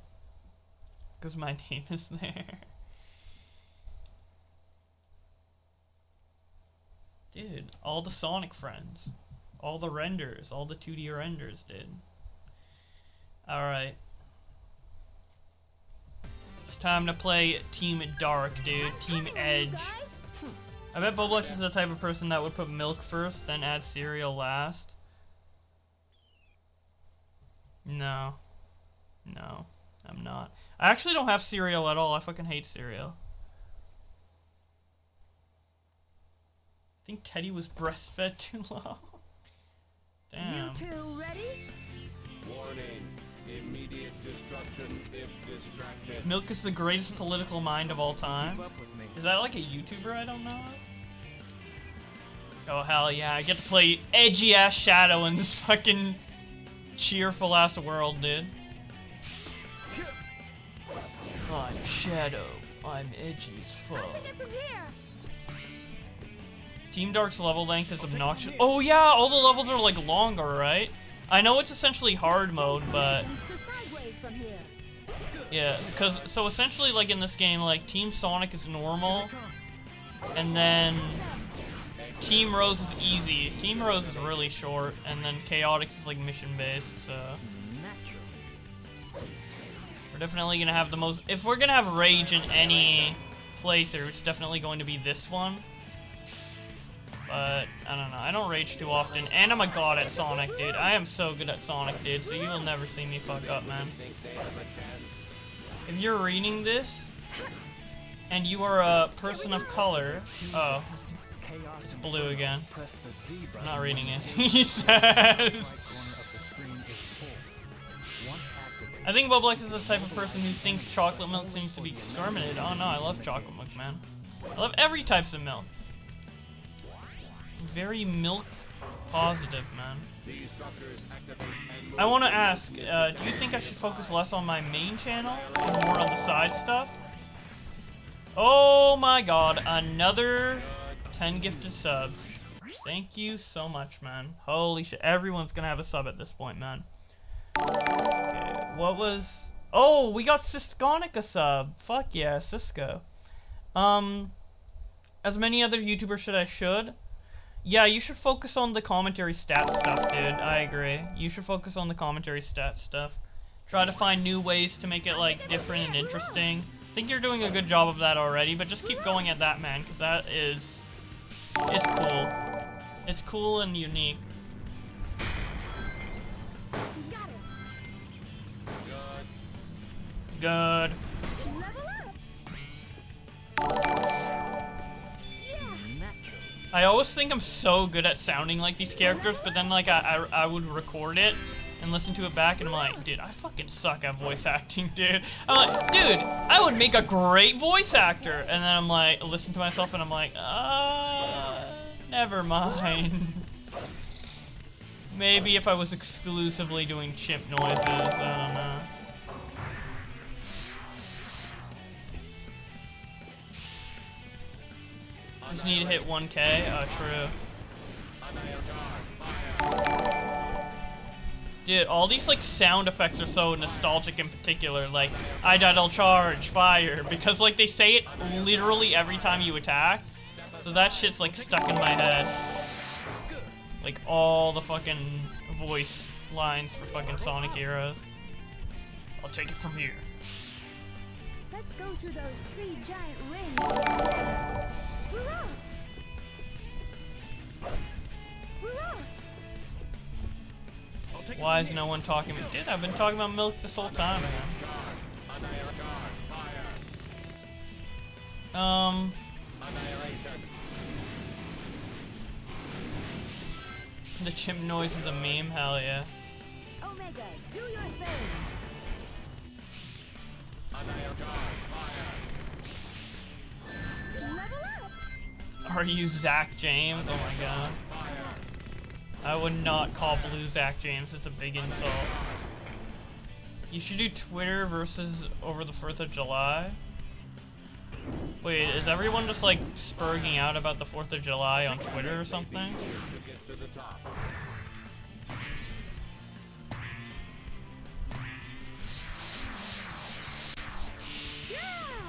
Because my name is there. Dude, all the Sonic friends. All the renders. All the 2D renders, dude. Alright. It's time to play Team Dark, dude. Team Edge. I bet Bowblax is the type of person that would put milk first, then add cereal last. No. No, I'm not. I actually don't have cereal at all. I fucking hate cereal. I think Teddy was breastfed too long. Damn. You two ready? Warning. Immediate destruction if distracted. Milk is the greatest political mind of all time. Is that like a YouTuber I don't know? Oh hell yeah, I get to play edgy ass Shadow in this fucking cheerful ass world, dude. I'm Shadow. I'm edgy as fuck. Team Dark's level length is obnoxious. Oh yeah, all the levels are like longer, right? I know it's essentially hard mode, but yeah, because so essentially like in this game, like Team Sonic is normal, and then Team Rose is easy. Team Rose is really short, and then Chaotix is like mission based. So we're definitely gonna have the most. If we're gonna have rage in any playthrough, it's definitely going to be this one. But, I don't know, I don't rage too often, and I'm a god at Sonic, dude. I am so good at Sonic, dude, so you will never see me fuck up, man. If you're reading this, and you are a person of color... Oh. It's blue again. I'm not reading it. He says... I think Bowblax is the type of person who thinks chocolate milk seems to be exterminated. Oh no, I love chocolate milk, man. I love every types of milk. Very milk positive, man. I want to ask, do you think I should focus less on my main channel and more on the side stuff? Oh my god, another 10 gifted subs. Thank you so much, man. Holy shit, everyone's gonna have a sub at this point, man. Okay, what was... Oh, we got Sisconic a sub. Fuck yeah, Cisco. As many other YouTubers should. Yeah, you should focus on the commentary stat stuff, dude. I agree. You should focus on the commentary stat stuff. Try to find new ways to make it, like, different and interesting. I think you're doing a good job of that already, but just keep going at that, man, because that is... It's cool. It's cool and unique. Good. I always think I'm so good at sounding like these characters, but then like I would record it and listen to it back, and I'm like, dude, I fucking suck at voice acting, dude. I'm like, dude, I would make a great voice actor, and then I'm like, listen to myself, and I'm like, never mind. Maybe if I was exclusively doing chimp noises, I don't know. Just need to hit 1K. Oh, true. Dude, all these like sound effects are so nostalgic in particular. Like, I died, I'll charge, fire. Because like they say it literally every time you attack. So that shit's like stuck in my head. Like all the fucking voice lines for fucking Sonic heroes. I'll take it from here. Let's go through those 3 giant rings. Why is no one talking about... Dude, I've been talking about milk this whole time, man. The chimp noise is a meme? Hell yeah. Omega, do your thing. Are you Zach James? Oh my god. I would not call Blue Zach James. It's a big insult. You should do Twitter versus over the 4th of July. Wait, is everyone just like spurging out about the 4th of July on Twitter or something?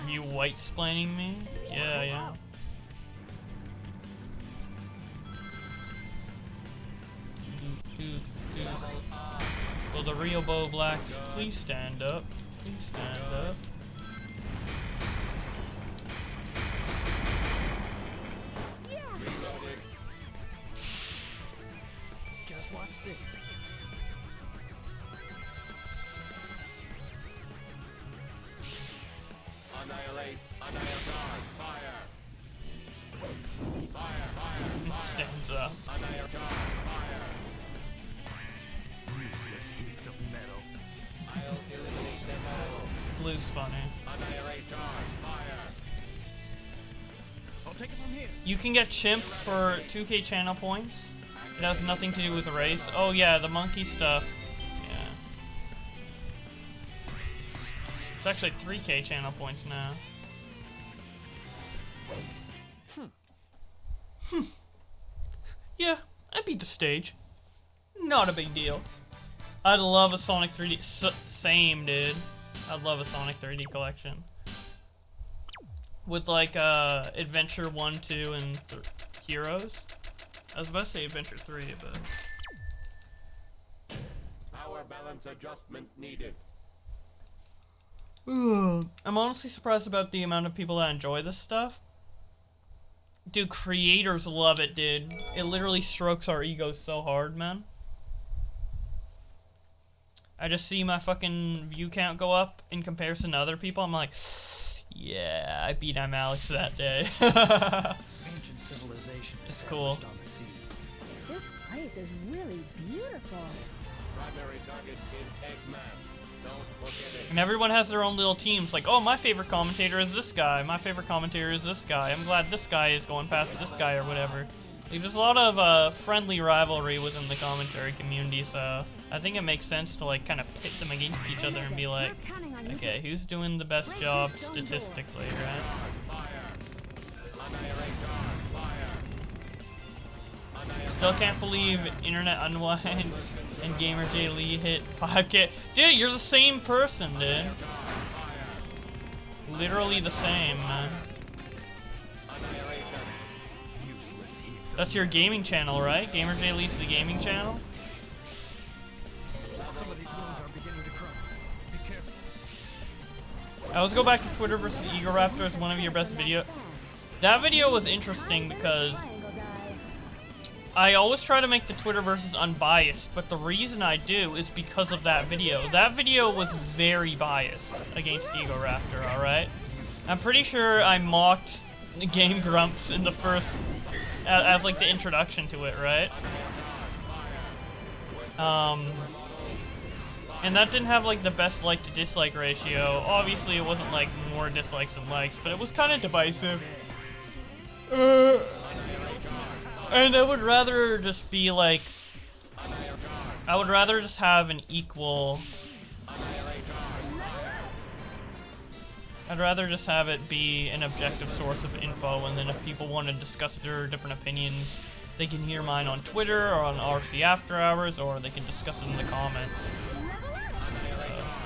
Are you white-splaining me? Yeah, yeah. Will the real Bowblax please stand up? Please stand up. Just watch this. Annihilate, annihilate, fire. Fire, fire, Stands up. annihilate, fire. Useless heaps of metal. I'll eliminate them all. Blue's funny. Annihilate, fire. I'll take it from here. You can get Chimp for 2k channel points. It has nothing to do with the race. Oh yeah, the monkey stuff. Yeah. It's actually 3k channel points now. Yeah, I beat the stage. Not a big deal. I'd love a Sonic 3D. Same, dude. I'd love a Sonic 3D collection. With like Adventure 1, 2, and Heroes. I was about to say Adventure 3, but... Power balance adjustment needed. I'm honestly surprised about the amount of people that enjoy this stuff. Dude, creators love it, dude. It literally strokes our egos so hard, man. I just see my fucking view count go up in comparison to other people. I'm like, yeah, I beat M. Alex that day. Ancient civilization. It's cool. established on the sea. This place is really beautiful. Primary target is Eggman. Don't forget it. And everyone has their own little teams. Like, oh, my favorite commentator is this guy. My favorite commentator is this guy. I'm glad this guy is going past this guy or whatever. Like, there's a lot of friendly rivalry within the commentary community, so I think it makes sense to like kind of pit them against each other and be like, okay, who's doing the best job statistically, right? Still can't believe Internet Unwind and Gamer J Lee hit 5K. Dude, you're the same person, dude. Literally the same, man. That's your gaming channel, right? Gamer J Lee's the gaming channel? Some of these wounds are beginning to crawl. Be careful. Let's go back to Twitter versus Eagle Raptor as one of your best videos. That video was interesting because I always try to make the Twitter versus unbiased, but the reason I do is because of that video. That video was very biased against Eagle Raptor, alright? I'm pretty sure I mocked Game Grumps in the first, as like the introduction to it, right? And that didn't have like the best like to dislike ratio. Obviously it wasn't like more dislikes than likes, but it was kind of divisive. And I would rather just be like, I would rather just have an equal, I'd rather just have it be an objective source of info, and then if people want to discuss their different opinions, they can hear mine on Twitter or on RC After Hours, or they can discuss it in the comments.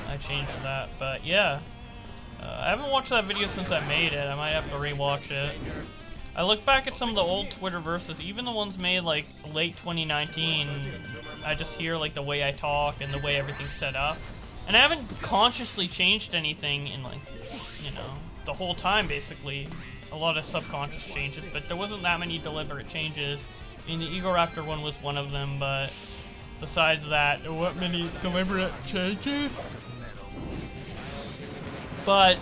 I changed that, but yeah. I haven't watched that video since I made it. I might have to rewatch it. I look back at some of the old Twitter verses, even the ones made like late 2019, I just hear like the way I talk and the way everything's set up. And I haven't consciously changed anything in like, you know, the whole time basically. A lot of subconscious changes, but there wasn't that many deliberate changes. I mean, the Eagle Raptor one was one of them, but besides that, there weren't many deliberate changes. But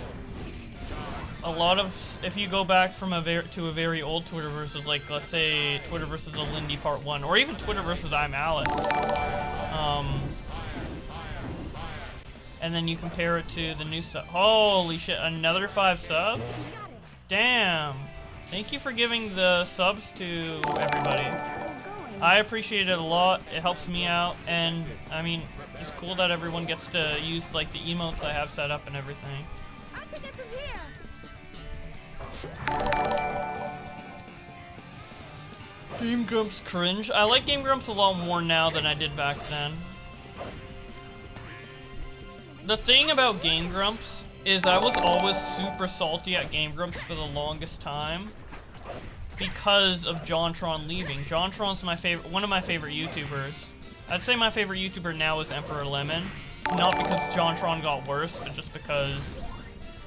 a lot of, if you go back from a very old Twitter versus, like, let's say Twitter versus a Lindy Part 1, or even Twitter versus I'm Alex, and then you compare it to the new stuff. Holy shit, another 5 subs? Damn. Thank you for giving the subs to everybody. I appreciate it a lot. It helps me out, and I mean, it's cool that everyone gets to use like the emotes I have set up and everything. I think it's from here. Game Grumps cringe. I like Game Grumps a lot more now than I did back then. The thing about Game Grumps is I was always super salty at Game Grumps for the longest time because of JonTron leaving. JonTron's one of my favorite YouTubers. I'd say my favorite YouTuber now is Emperor Lemon. Not because JonTron got worse, but just because,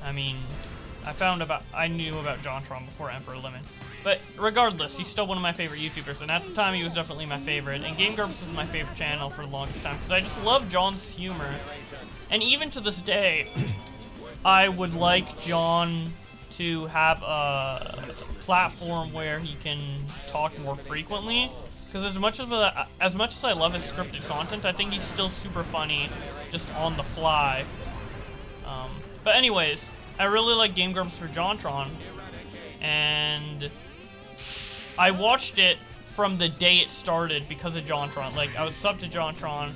I mean, I knew about JonTron before Emperor Lemon. But regardless, he's still one of my favorite YouTubers, and at the time he was definitely my favorite. And Game Grumps was my favorite channel for the longest time, because I just love John's humor. And even to this day, I would like John to have a platform where he can talk more frequently. Because as much as I love his scripted content, I think he's still super funny, just on the fly. But anyways, I really like Game Grumps for JonTron, and I watched it from the day it started because of JonTron. Like, I was subbed to JonTron,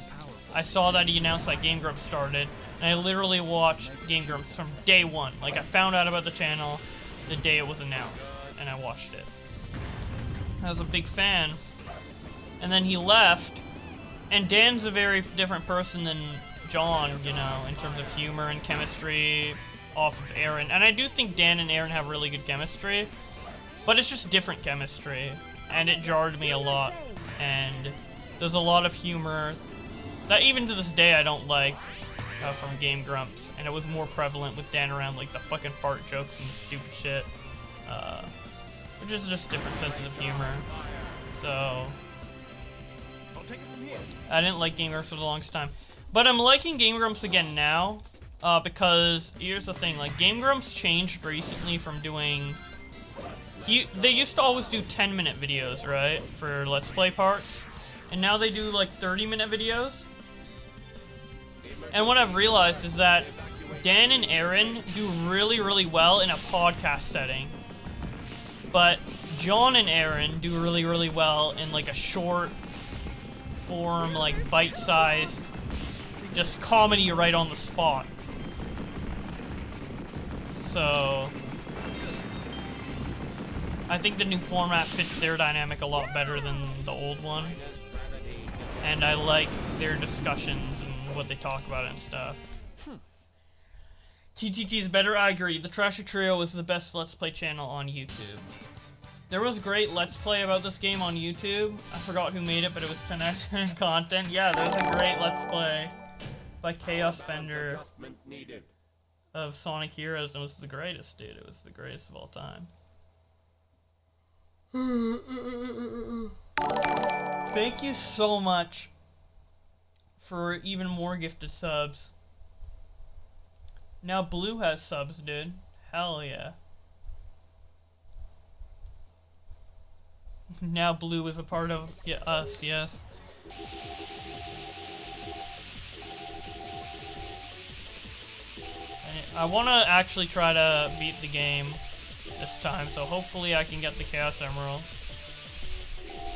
I saw that he announced that Game Grumps started, and I literally watched Game Grumps from day one. Like, I found out about the channel the day it was announced, and I watched it. I was a big fan. And then he left, and Dan's a very different person than John, you know, in terms of humor and chemistry off of Aaron. And I do think Dan and Aaron have really good chemistry, but it's just different chemistry, and it jarred me a lot. And there's a lot of humor that even to this day I don't like from Game Grumps, and it was more prevalent with Dan around, like the fucking fart jokes and the stupid shit, which is just different senses of humor. So I didn't like Game Grumps for the longest time, but I'm liking Game Grumps again now, because here's the thing, like, Game Grumps changed recently from doing, they used to always do 10-minute videos, right, for Let's Play parts, and now they do like 30-minute videos. And what I've realized is that Dan and Aaron do really, really well in a podcast setting, but John and Aaron do really, really well in like a short form, like bite-sized, just comedy right on the spot. So I think the new format fits their dynamic a lot better than the old one, and I like their discussions and what they talk about and stuff. TTT is better, I agree. The Trashy Trio is the best Let's Play channel on YouTube. There was great Let's Play about this game on YouTube. I forgot who made it, but it was 10 out of 10 content. Yeah, there's a great Let's Play by Chaos Bender of Sonic Heroes, and it was the greatest, dude. It was the greatest of all time. Thank you so much for even more gifted subs. Now Blue has subs, dude. Hell yeah. Now Blue is a part of us, yes. I want to actually try to beat the game this time, so hopefully I can get the Chaos Emerald.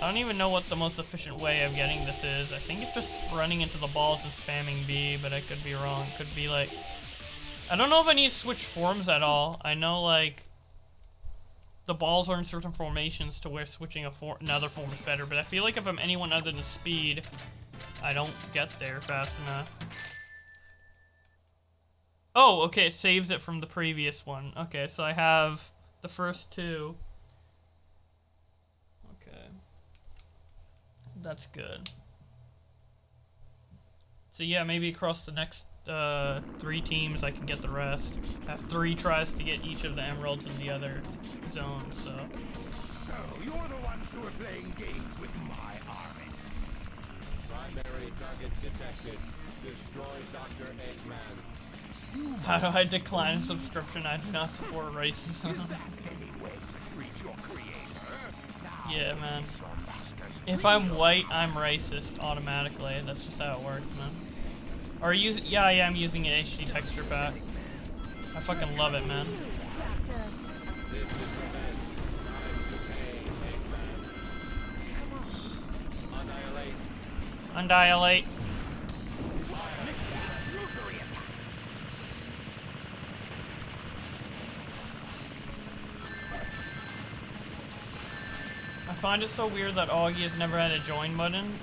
I don't even know what the most efficient way of getting this is. I think it's just running into the balls and spamming B, but I could be wrong. Could be like, I don't know if I need to switch forms at all. I know, like, the balls are in certain formations to where switching another form is better, but I feel like if I'm anyone other than Speed, I don't get there fast enough. Oh, okay, it saves it from the previous one. Okay, so I have the first two. Okay. That's good. So yeah, maybe across the next 3 teams I can get the rest. I have 3 tries to get each of the emeralds in the other zones, so. So, you're the ones who are playing games with my army. Primary target detected. Destroy Dr. Eggman. How do I decline a subscription? I do not support racism. Yeah, man. If I'm white, I'm racist automatically. That's just how it works, man. Are you? Yeah, I am using an HD texture pack. I fucking love it, man. This is revenge. Time to pay, Eggman. Undilate. Annihilate. I find it so weird that Augie has never had a join button.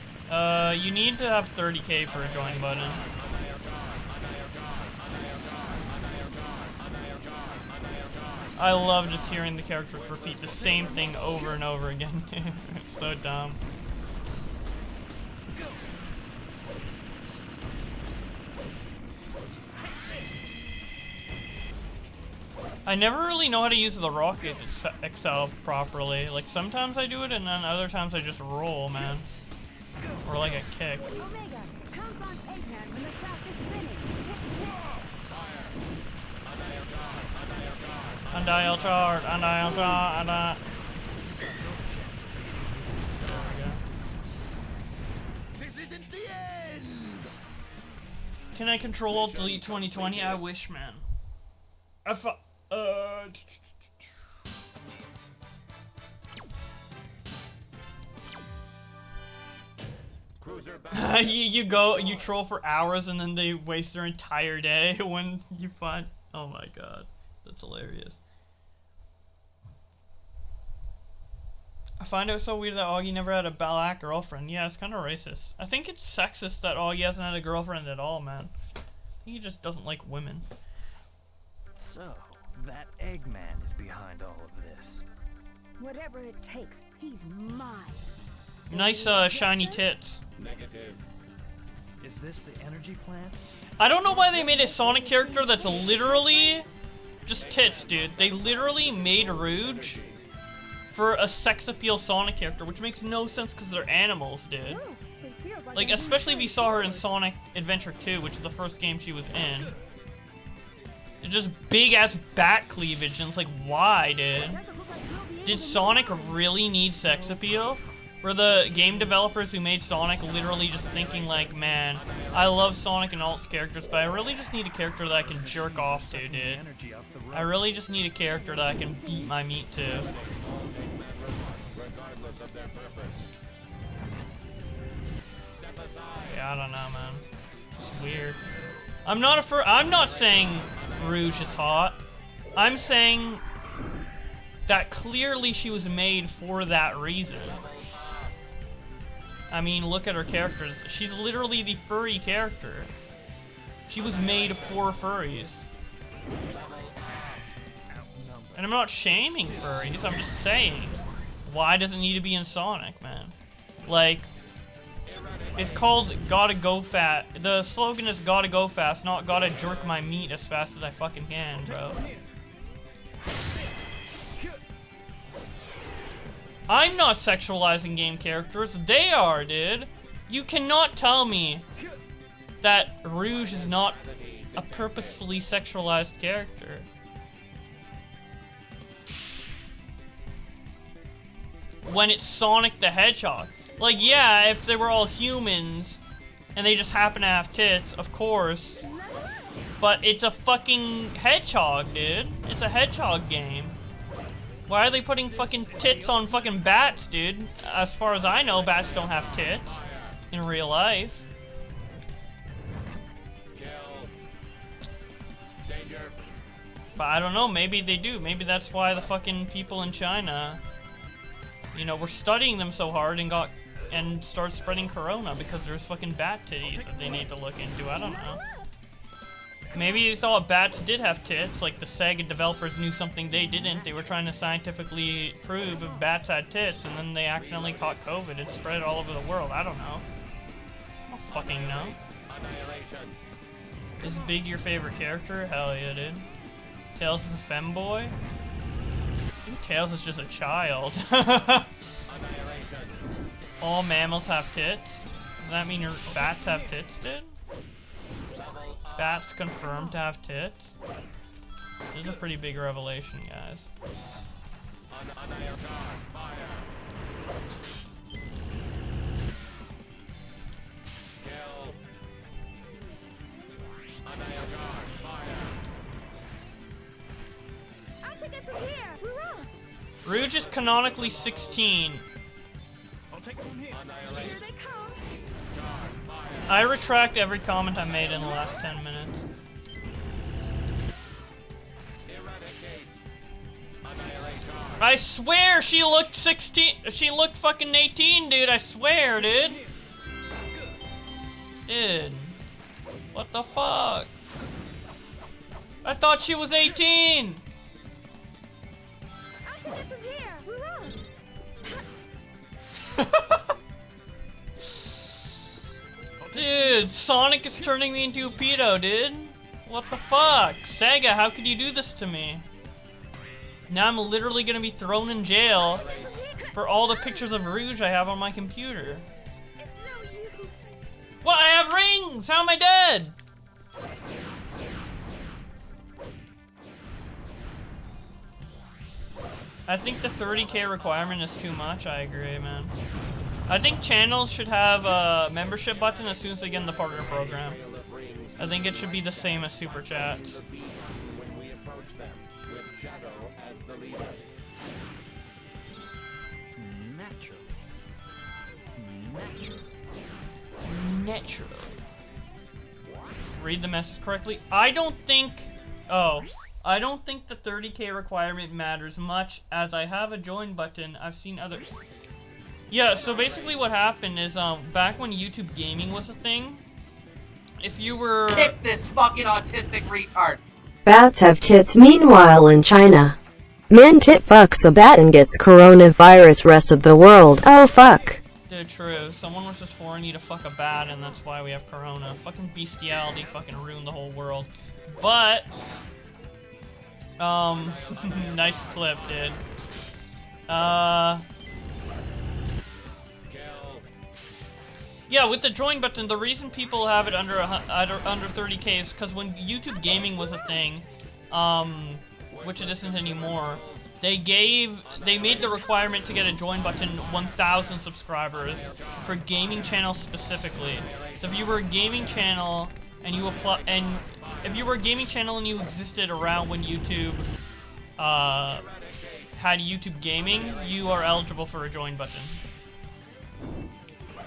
You need to have 30k for a join button. I love just hearing the characters repeat the same thing over and over again. It's so dumb. I never really know how to use the rocket XL properly. Like, sometimes I do it, and then other times I just roll, man. Or like a kick. Omega counts on Eggman when the craft is finished. Undial chart, undial chart, undial. This isn't the end! Can I control alt delete 2020? I wish, man. Cruiser back. you troll for hours and then they waste their entire day when you find. Oh my god, that's hilarious. I find it so weird that Augie never had a black girlfriend. Yeah, it's kind of racist. I think it's sexist that Augie hasn't had a girlfriend at all, man. I think he just doesn't like women. So, that Eggman is behind all of this. Whatever it takes, he's mine. Nice, shiny tits. Negative. Is this the energy plant? I don't know why they made a Sonic character that's literally just tits, dude. They literally made Rouge for a sex appeal Sonic character, which makes no sense because they're animals, dude. Ooh, it feels Like, a especially if new you saw her in Sonic Adventure 2, which is the first game she was in. It's just big ass back cleavage, and it's like, why, dude? Doesn't look like we'll be able Did to Sonic really need sex appeal? Were the game developers who made Sonic literally just thinking like, man, I love Sonic and Alt's characters, but I really just need a character that I can jerk off to, dude. Energy off the I really just need a character that I can beat my meat to. All Eggman robots, regardless of their purpose. Step aside. Yeah, I don't know, man. It's weird. I'm not saying Rouge is hot. I'm saying that clearly she was made for that reason. I mean, look at her characters. She's literally the furry character. She was made for furries. And I'm not shaming furries, I'm just saying, why does it need to be in Sonic, man? Like, it's called Gotta Go Fast. The slogan is Gotta Go Fast, not Gotta Jerk My Meat as fast as I fucking can, bro. I'm not sexualizing game characters, they are, dude. You cannot tell me that Rouge is not a purposefully sexualized character. When it's Sonic the Hedgehog. Like, yeah, if they were all humans and they just happen to have tits, of course. But it's a fucking hedgehog, dude. It's a hedgehog game. Why are they putting fucking tits on fucking bats, dude? As far as I know, bats don't have tits in real life. Kill. Danger. But I don't know, maybe they do. Maybe that's why the fucking people in China, you know, were studying them so hard and started spreading corona because there's fucking bat titties that they need to look into. I don't know. Maybe they thought bats did have tits, like the Sega developers knew something they didn't. They were trying to scientifically prove if bats had tits, and then they accidentally caught COVID and spread it all over the world. I don't know. I don't fucking know. Annihilation. Is Big your favorite character? Hell yeah, dude. Tails is a femboy? I think Tails is just a child. Annihilation. All mammals have tits? Does that mean your bats have tits, dude? Bats confirmed to have tits? This is a pretty big revelation, guys. Annihilation. Fire. Kill. Rouge is canonically 16. I'll take them here. Here they come. I retract every comment I made in the last 10 minutes. I swear she looked 16. She looked fucking 18, dude. I swear, dude. Dude. What the fuck? I thought she was 18. I'll take it from here. Hurrah! Dude, Sonic is turning me into a pedo, dude. What the fuck? Sega, how could you do this to me? Now I'm literally gonna be thrown in jail for all the pictures of Rouge I have on my computer. It's no use. What? I have rings! How am I dead? I think the 30K requirement is too much. I agree, man. I think channels should have a membership button as soon as they get in the partner program. I think it should be the same as Super Chats. When we approach them with Shadow as the leader. Naturally. Naturally. Natural. Read the message correctly. I don't think... Oh. I don't think the 30K requirement matters much, as I have a join button. I've seen other... Yeah, so basically what happened is, back when YouTube gaming was a thing, if you were... Kick this fucking autistic retard. Bats have tits. Meanwhile in China, man tit fucks a bat and gets coronavirus. Rest of the world, oh fuck. Dude, true. Someone was just horny to fuck a bat, and that's why we have corona. Fucking bestiality fucking ruined the whole world. But... nice clip, dude. Yeah, with the join button, the reason people have it under 30K is because when YouTube gaming was a thing, which it isn't anymore, they made the requirement to get a join button 1,000 subscribers for gaming channels specifically. So if you were a gaming channel and you if you were a gaming channel and you existed around when YouTube had YouTube gaming, you are eligible for a join button.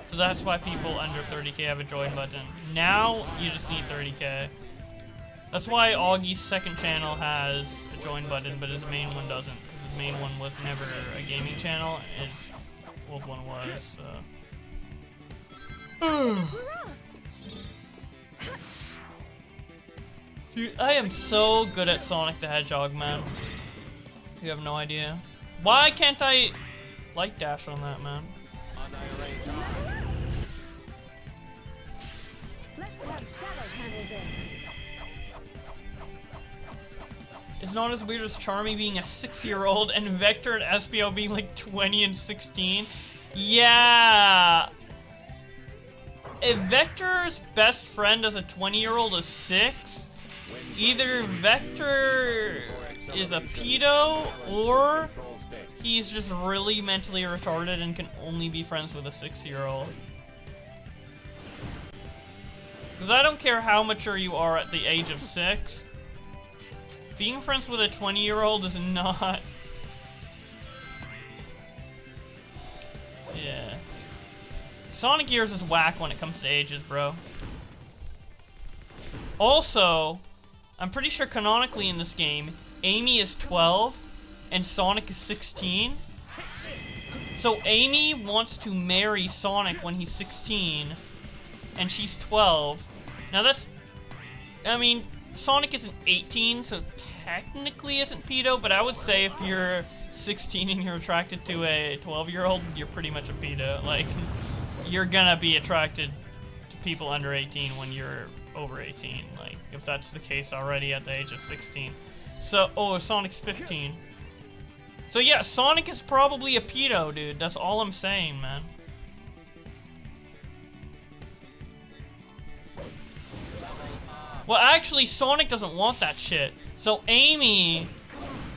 So that's why people under 30K have a join button. Now, you just need 30K. That's why Augie's second channel has a join button, but his main one doesn't. Because his main one was never a gaming channel. His old one was, Dude, I am so good at Sonic the Hedgehog, man. You have no idea. Why can't I light dash on that, man? Let's have Shadow handle this. It's not as weird as Charmy being a 6-year-old and Vector and SPO being like 20 and 16. Yeah. If Vector's best friend as a 20-year-old is 6, either Vector is a pedo or he's just really mentally retarded and can only be friends with a 6-year-old. Because I don't care how mature you are at the age of 6. Being friends with a 20-year-old is not... Yeah. Sonic Gears is whack when it comes to ages, bro. Also, I'm pretty sure canonically in this game, Amy is 12 and Sonic is 16. So Amy wants to marry Sonic when he's 16 and she's 12. Now that's... I mean, Sonic isn't 18, so technically isn't pedo, but I would say if you're 16 and you're attracted to a 12-year-old, you're pretty much a pedo. Like, you're gonna be attracted to people under 18 when you're over 18. Like, if that's the case already at the age of 16. So, oh, Sonic's 15. So yeah, Sonic is probably a pedo, dude. That's all I'm saying, man. Well, actually, Sonic doesn't want that shit. So Amy,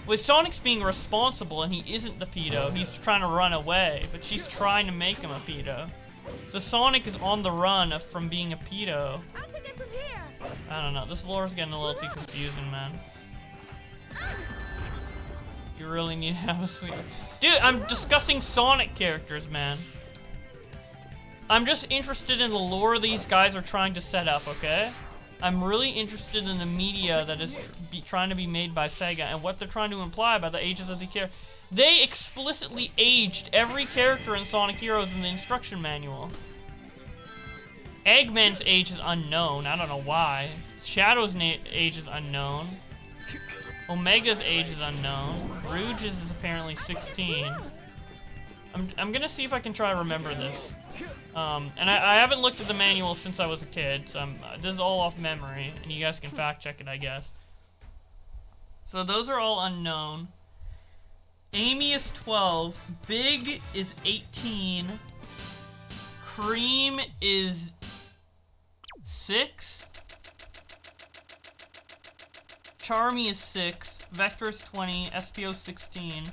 with Sonic's being responsible and he isn't the pedo, he's trying to run away, but she's trying to make him a pedo. So Sonic is on the run from being a pedo. I'll take it from here. I don't know, this lore's getting a little too confusing, man. You really need to have a sleep. Dude, I'm discussing Sonic characters, man. I'm just interested in the lore these guys are trying to set up, okay? I'm really interested in the media that is trying to be made by Sega and what they're trying to imply by the ages of the character. They explicitly aged every character in Sonic Heroes in the instruction manual. Eggman's age is unknown. I don't know why. Shadow's age is unknown. Omega's age is unknown. Rouge's is apparently 16. I'm gonna see if I can try to remember this. And I haven't looked at the manual since I was a kid, so this is all off memory, and you guys can fact check it, I guess. So those are all unknown. Amy is 12. Big is 18. Cream is 6. Charmy is 6. Vector is 20. SPO 16.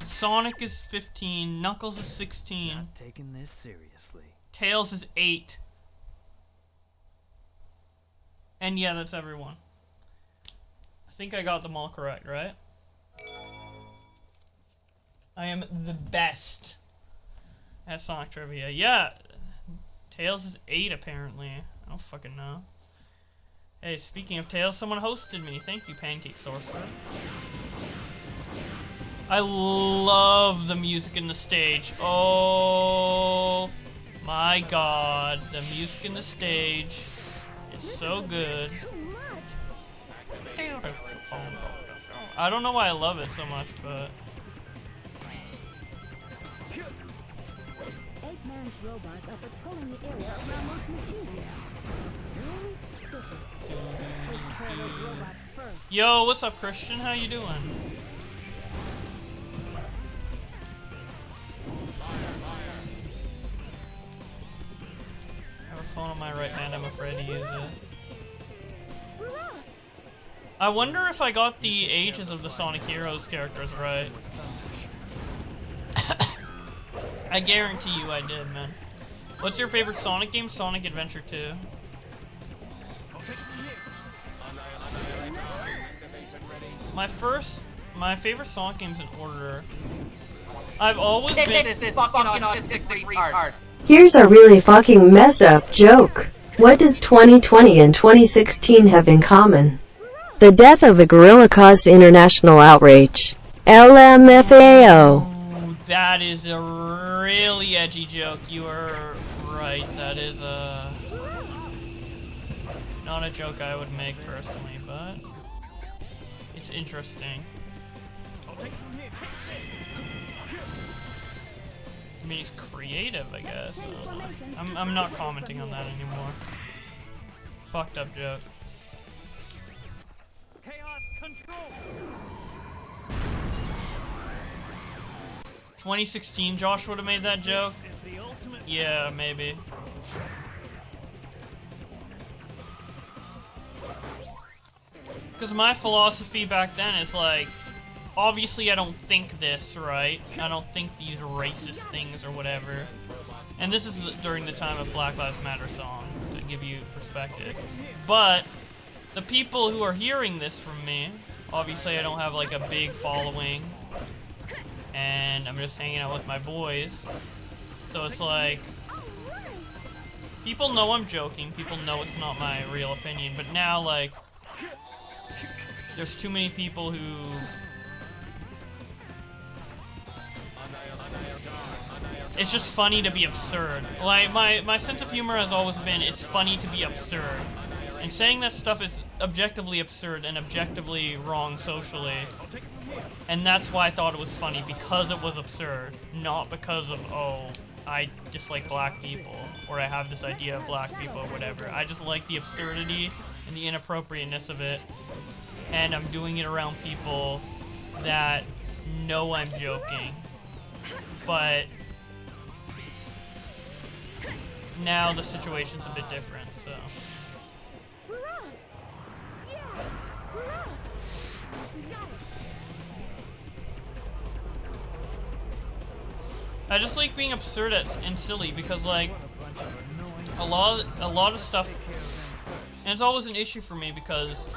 Sonic is 15. Knuckles is 16. Not taking this seriously. Tails is 8. And yeah, that's everyone. I think I got them all correct, right? I am the best at Sonic trivia. Yeah, Tails is 8 apparently. I don't fucking know. Hey, speaking of Tails, someone hosted me. Thank you, Pancake Sorcerer. I love the music in the stage. Oh my god, the music in the stage is so good. I don't know why I love it so much, but Eggman's robots are patrolling the area around those machines. Very suspicious. Take care of those robots first. yo, what's up, Christian? How you doing? I have a phone on my right hand. I'm afraid to use it. I wonder if I got the ages of the Sonic Heroes characters right. I guarantee you I did, man. What's your favorite Sonic game? Sonic Adventure 2. My favorite Sonic games in order. I've always been. This fucking autistic retard. Here's a really fucking messed up joke. What does 2020 and 2016 have in common? The death of a gorilla caused international outrage. LMFAO. Ooh, that is a really edgy joke. You are right. That is not a joke I would make personally, but it's interesting. I mean, he's creative, I guess. I'm not commenting on that anymore. Fucked up joke. Chaos control. 2016, Josh would have made that joke. Is the ultimate. Yeah, maybe. Because my philosophy back then is like, obviously I don't think this, right? I don't think these racist things or whatever. And this is during the time of Black Lives Matter song, to give you perspective. But the people who are hearing this from me, obviously I don't have like a big following, and I'm just hanging out with my boys. So it's like, people know I'm joking, people know it's not my real opinion, but now like, there's too many people who it's just funny to be absurd. Like, my sense of humor has always been, it's funny to be absurd. And saying that stuff is objectively absurd and objectively wrong socially. And that's why I thought it was funny, because it was absurd. Not because of, oh, I dislike black people, or I have this idea of black people, or whatever. I just like the absurdity and the inappropriateness of it. And I'm doing it around people that know I'm joking. But now the situation's a bit different, so. I just like being absurd and silly because, like, a lot of stuff, and it's always an issue for me because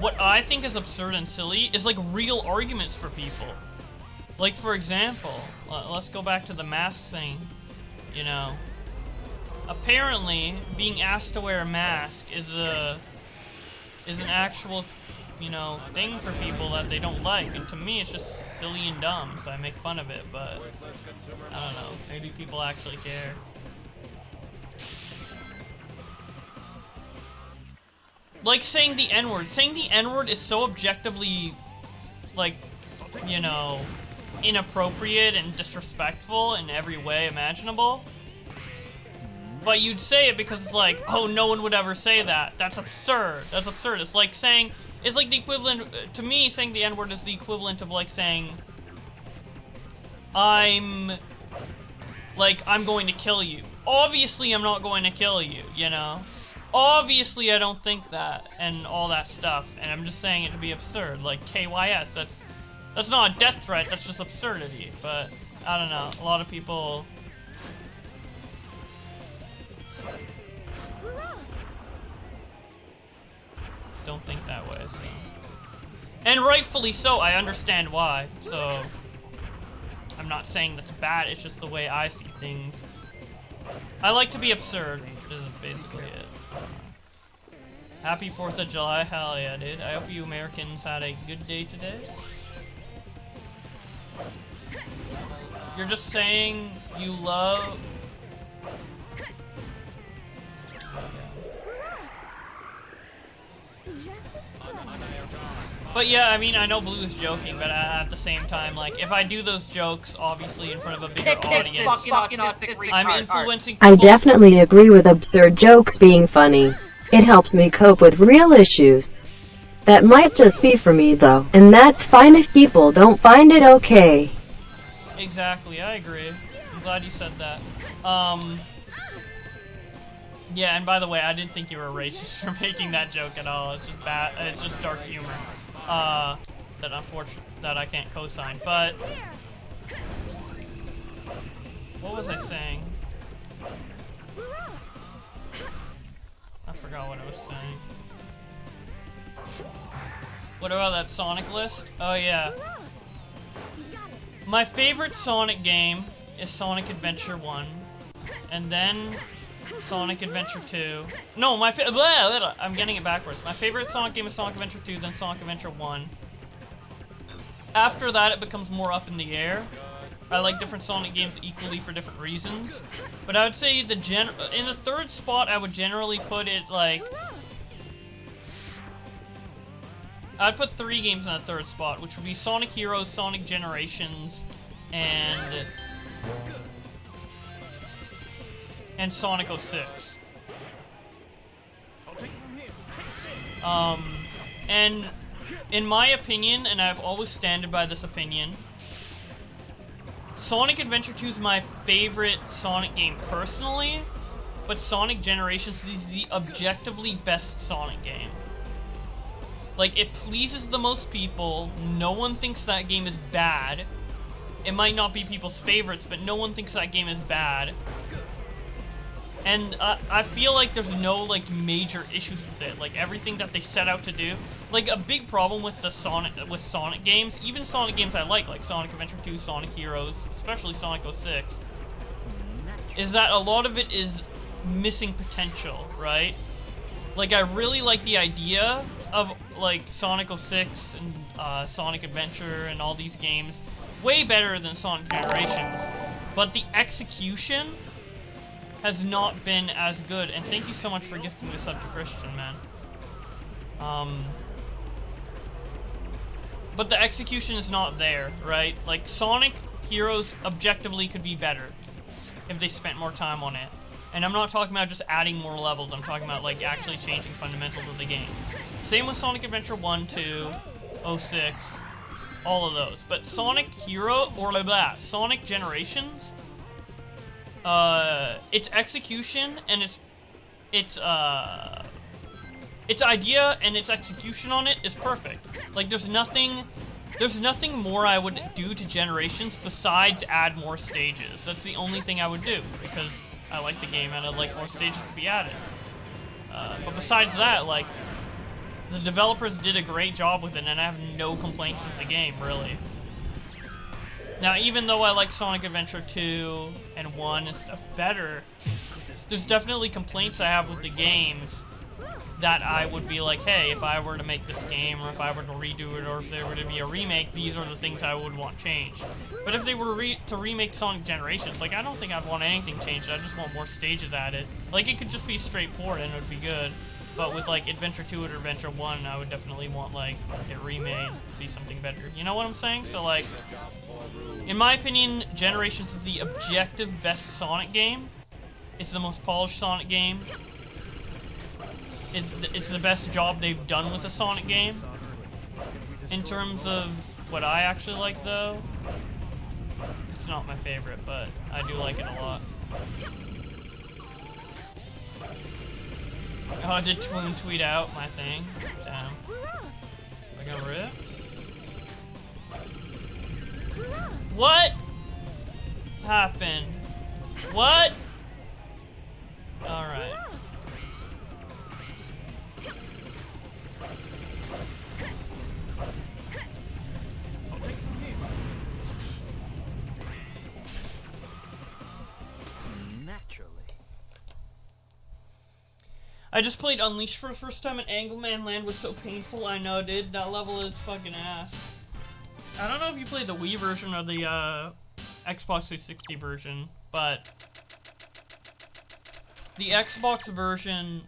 what I think is absurd and silly is like real arguments for people. Like, for example, let's go back to the mask thing, you know. Apparently, being asked to wear a mask is an actual, you know, thing for people that they don't like. And to me, it's just silly and dumb, so I make fun of it, but I don't know. Maybe people actually care. Like saying the N-word. Saying the N-word is so objectively, like, you know, inappropriate and disrespectful in every way imaginable. But you'd say it because it's like, oh, no one would ever say that. That's absurd. That's absurd. It's like saying, it's like the equivalent, to me, saying the N-word is the equivalent of like saying, I'm going to kill you. Obviously, I'm not going to kill you, you know? Obviously, I don't think that, and all that stuff. And I'm just saying it to be absurd. Like, KYS, that's not a death threat, that's just absurdity. But, I don't know, a lot of people... don't think that way, so... And rightfully so, I understand why, so... I'm not saying that's bad, it's just the way I see things. I like to be absurd, is basically it. Happy 4th of July, hell yeah, dude. I hope you Americans had a good day today. You're just saying you love... But yeah, I mean, I know Blue's joking, but at the same time, like, if I do those jokes, obviously in front of a bigger audience, I'm influencing people. I definitely agree with absurd jokes being funny. It helps me cope with real issues. That might just be for me though, and that's fine if people don't find it okay. Exactly, I agree. I'm glad you said that. Yeah, and by the way, I didn't think you were racist for making that joke at all. It's just bad. It's just dark humor. That unfortunate that I can't co-sign. But what was I saying? I forgot what I was saying. What about that Sonic list? Oh yeah. My favorite Sonic game is Sonic Adventure 1, and then Sonic Adventure 2. No, I'm getting it backwards. My favorite Sonic game is Sonic Adventure 2, then Sonic Adventure 1. After that, it becomes more up in the air. I like different Sonic games equally for different reasons. But I would say in the third spot, I would generally put it like... I'd put 3 games in the third spot, which would be Sonic Heroes, Sonic Generations, and Sonic 06. And in my opinion, and I've always standed by this opinion, Sonic Adventure 2 is my favorite Sonic game personally, but Sonic Generations is the objectively best Sonic game. Like, it pleases the most people, no one thinks that game is bad. It might not be people's favorites, but no one thinks that game is bad. And I feel like there's no, like, major issues with it. Like, everything that they set out to do. Like, a big problem with Sonic games, even Sonic games I like Sonic Adventure 2, Sonic Heroes, especially Sonic 06, is that a lot of it is missing potential, right? Like, I really like the idea of, like, Sonic 06 and Sonic Adventure and all these games way better than Sonic Generations. But the execution has not been as good. And thank you so much for gifting this up to Christian, man. But the execution is not there, right? Like, Sonic Heroes objectively could be better if they spent more time on it. And I'm not talking about just adding more levels, I'm talking about, like, actually changing fundamentals of the game. Same with Sonic Adventure 1, 2, 06, all of those. But Sonic Hero, or Sonic Generations, its execution and its idea and its execution on it is perfect. Like, there's nothing more I would do to Generations besides add more stages. That's the only thing I would do, because I like the game and I'd like more stages to be added. But besides that, like, The developers did a great job with it, and I have no complaints with the game, really. Now, even though I like Sonic Adventure 2 and 1 and stuff better, there's definitely complaints I have with the games that I would be like, hey, if I were to make this game, or if I were to redo it, or if there were to be a remake, these are the things I would want changed. But if they were to remake Sonic Generations, like, I don't think I'd want anything changed. I just want more stages added. Like, it could just be straight port and it would be good. But with, like, Adventure 2 or Adventure 1, I would definitely want, like, it remade to be something better. You know what I'm saying? So, like, in my opinion, Generations is the objective best Sonic game. It's the most polished Sonic game. It's the best job they've done with a Sonic game. In terms of what I actually like, though, it's not my favorite, but I do like it a lot. Oh, I did tweet out my thing. Damn. I got rid? What happened? What? Alright. Naturally. I just played Unleashed for the first time and Angleman Land was so painful. I know, dude. That level is fucking ass. I don't know if you played the Wii version or the Xbox 360 version, but the Xbox version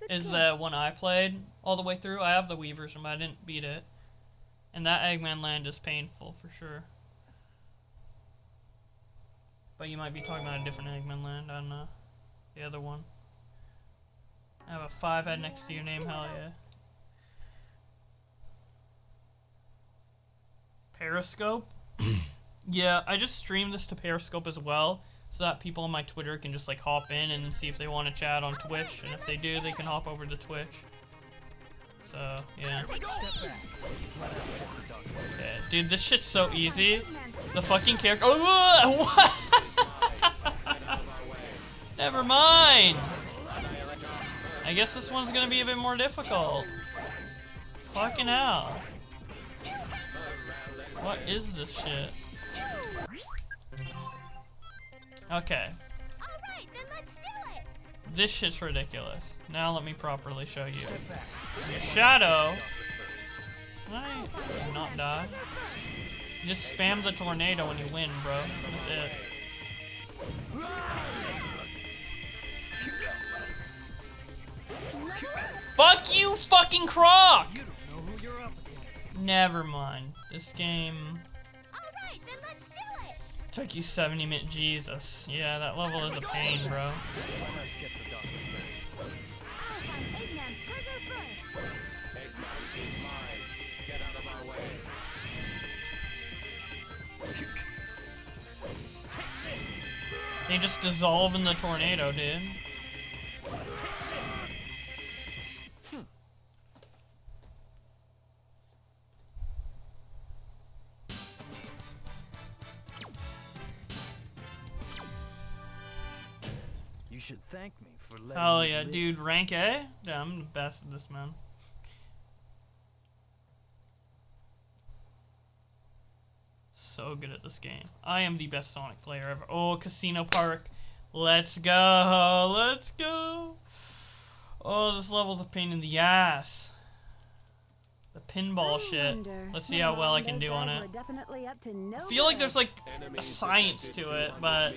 is the one I played all the way through. I have the Wii version, but I didn't beat it. And that Eggman Land is painful for sure. But you might be talking about a different Eggman Land, I don't know. The other one. I have a 5 head next to your name, hell yeah. Periscope? Yeah, I just streamed this to Periscope as well, so that people on my Twitter can just like hop in and see if they want to chat on Twitch, and if they do, they can hop over to Twitch. So, yeah. Okay, dude, this shit's so easy. The fucking character— oh, what? Never mind! I guess this one's gonna be a bit more difficult. Fucking hell. What is this shit? Okay. Alright, then let's do it! This shit's ridiculous. Now let me properly show you. Shadow? Can I not die? You just spam the tornado when you win, bro. That's it. Fuck you, fucking Croc! Never mind. This game Alright, then let's do it! took you 70 minutes. Jesus. Yeah, that level is a pain, bro. I'll have Eggman's treasure first! Eggman is mine. Get out of our way. They just dissolve in the tornado, dude. You should thank me for letting Hell me yeah, live. dude. Rank A? Yeah, I'm the best at this, man. So good at this game. I am the best Sonic player ever. Oh, Casino Park. Let's go. Let's go. Oh, this level's a pain in the ass. The pinball shit. Let's see how well I can do on it. I feel like there's like a science to it, but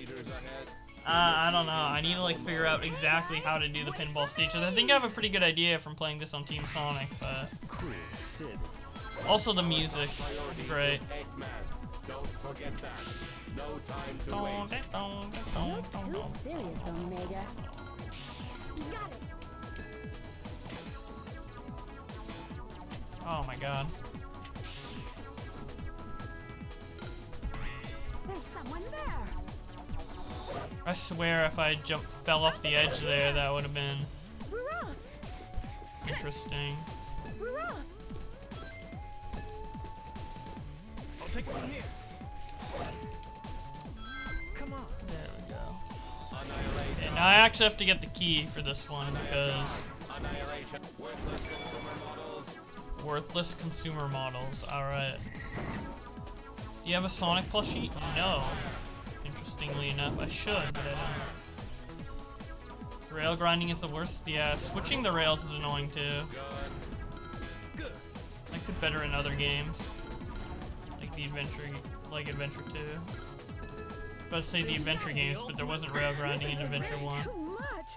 I don't know. I need to like figure out exactly how to do the pinball stages. I think I have a pretty good idea from playing this on Team Sonic, but also the music is great. Eggman. Don't forget that. No time to wait. Who's serious, Omega? Got it! Oh my god. There's someone there! I swear if I fell off the edge there, that would have been Hurrah! interesting. Hurrah! I'll take one here. Come on. There we go. Annihilate. Okay, now I actually have to get the key for this one because Annihilation. Worthless consumer models. Worthless consumer models. Alright. Do you have a Sonic plushie? No. Interestingly enough, I should, but I don't. Rail grinding is the worst? Yeah, switching the rails is annoying too. I liked it better in other games. Like the Adventure 2. I was about to say the Adventure games, but there wasn't rail grinding in Adventure 1. Too much.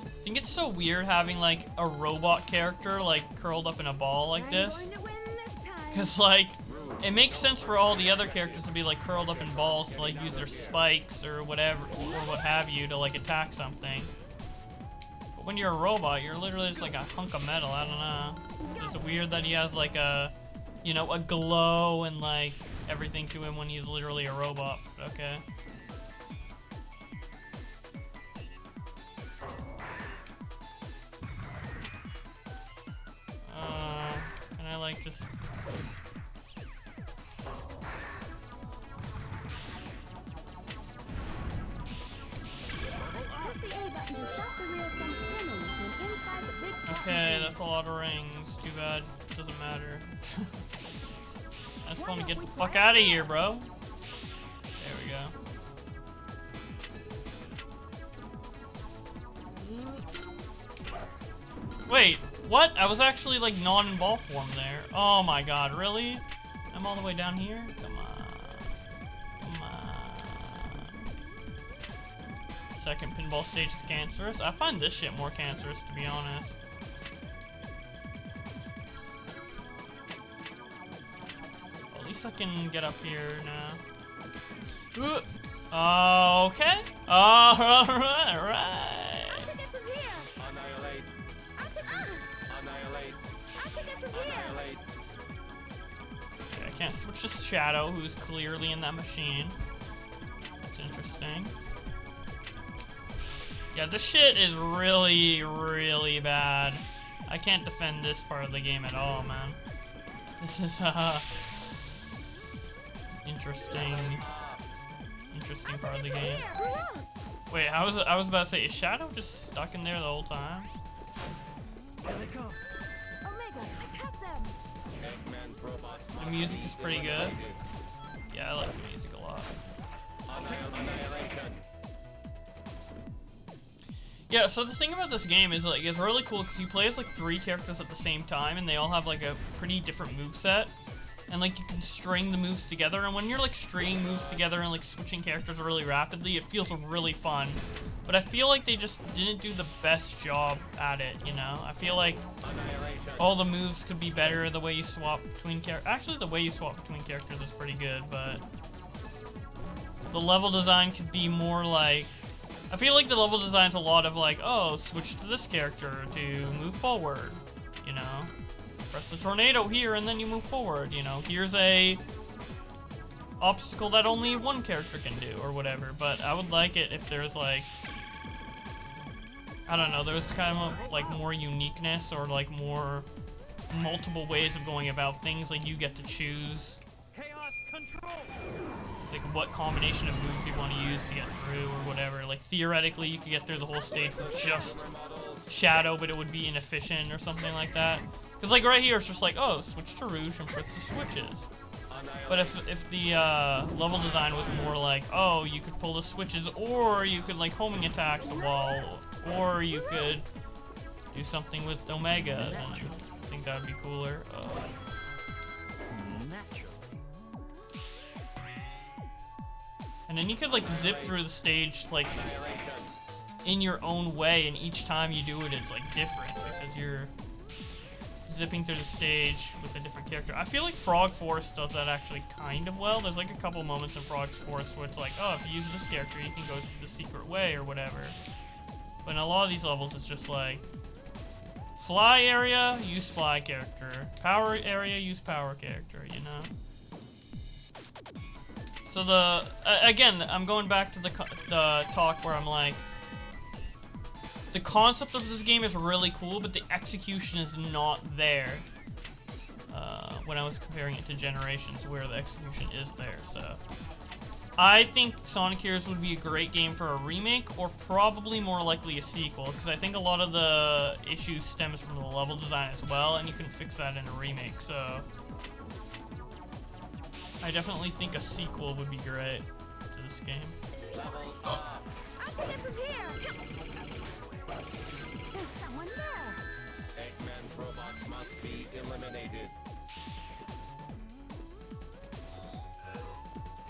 I think it's so weird having like a robot character like curled up in a ball like this. I'm going to win this time. Cause like, it makes sense for all the other characters to be like curled up in balls to like use their spikes or whatever, or what have you to like attack something. But when you're a robot, you're literally just like a hunk of metal, I don't know. It's weird that he has like a, you know, a glow and like everything to him when he's literally a robot, but okay. Can I like just... Press the A button to stop the wheel from spinning when inside the big fat Okay, machine. that's a lot of rings. Too bad. Doesn't matter. I just want to get the fuck out of here, bro. There we go. Wait, what? I was actually like not in ball form there. Oh my god, really? I'm all the way down here? Come on. Come on. Second pinball stage is cancerous. I find this shit more cancerous, to be honest. Well, at least I can get up here now. Okay. Alright. I can get from here. Annihilate. I can Annihilate. get from here. Annihilate. Okay, I can't switch to Shadow, who's clearly in that machine. That's interesting. Yeah, this shit is really, really bad. I can't defend this part of the game at all, man. This is, interesting part of the game. Wait, I was about to say, is Shadow just stuck in there the whole time? Here they come. Omega, attack them. Eggman's robots. The music is pretty good. Yeah, I like the music a lot. Annihilation. Yeah, so the thing about this game is like it's really cool because you play as like 3 characters at the same time and they all have like a pretty different moveset. And like you can string the moves together, and when you're like stringing moves together and like switching characters really rapidly, it feels really fun. But I feel like they just didn't do the best job at it, you know? I feel like Annihilation. all the moves could be better the way you swap between characters. Actually, the way you swap between characters is pretty good, but the level design could be more like... I feel like the level design's a lot of like, oh, switch to this character to move forward, you know? Press the tornado here and then you move forward, you know? Here's a obstacle that only one character can do or whatever, but I would like it if there's like, I don't know, there's kind of like more uniqueness or like more multiple ways of going about things, like you get to choose Chaos control. like what combination of moves you want to use to get through or whatever. Like theoretically you could get through the whole stage with just Shadow, but it would be inefficient or something like that. Because like right here it's just like, oh, switch to Rouge and press the switches. But if the level design was more like, oh, you could pull the switches, or you could like homing attack the wall, or you could do something with Omega, then I think that would be cooler. Naturally. And then you could like zip through the stage like in your own way, and each time you do it it's like different because you're zipping through the stage with a different character. I feel like Frog Forest does that actually kind of well. There's like a couple moments in Frog Forest where it's like, oh, if you use this character you can go the secret way or whatever. But in a lot of these levels it's just like, fly area, use fly character. Power area, use power character, you know? So the, again, I'm going back to the talk where I'm like, the concept of this game is really cool, but the execution is not there. When I was comparing it to Generations, where the execution is there, so. I think Sonic Heroes would be a great game for a remake, or probably more likely a sequel, because I think a lot of the issues stems from the level design as well, and you can fix that in a remake, so... I definitely think a sequel would be great to this game. I can get from here. There's someone there. Eggman's robots must be eliminated.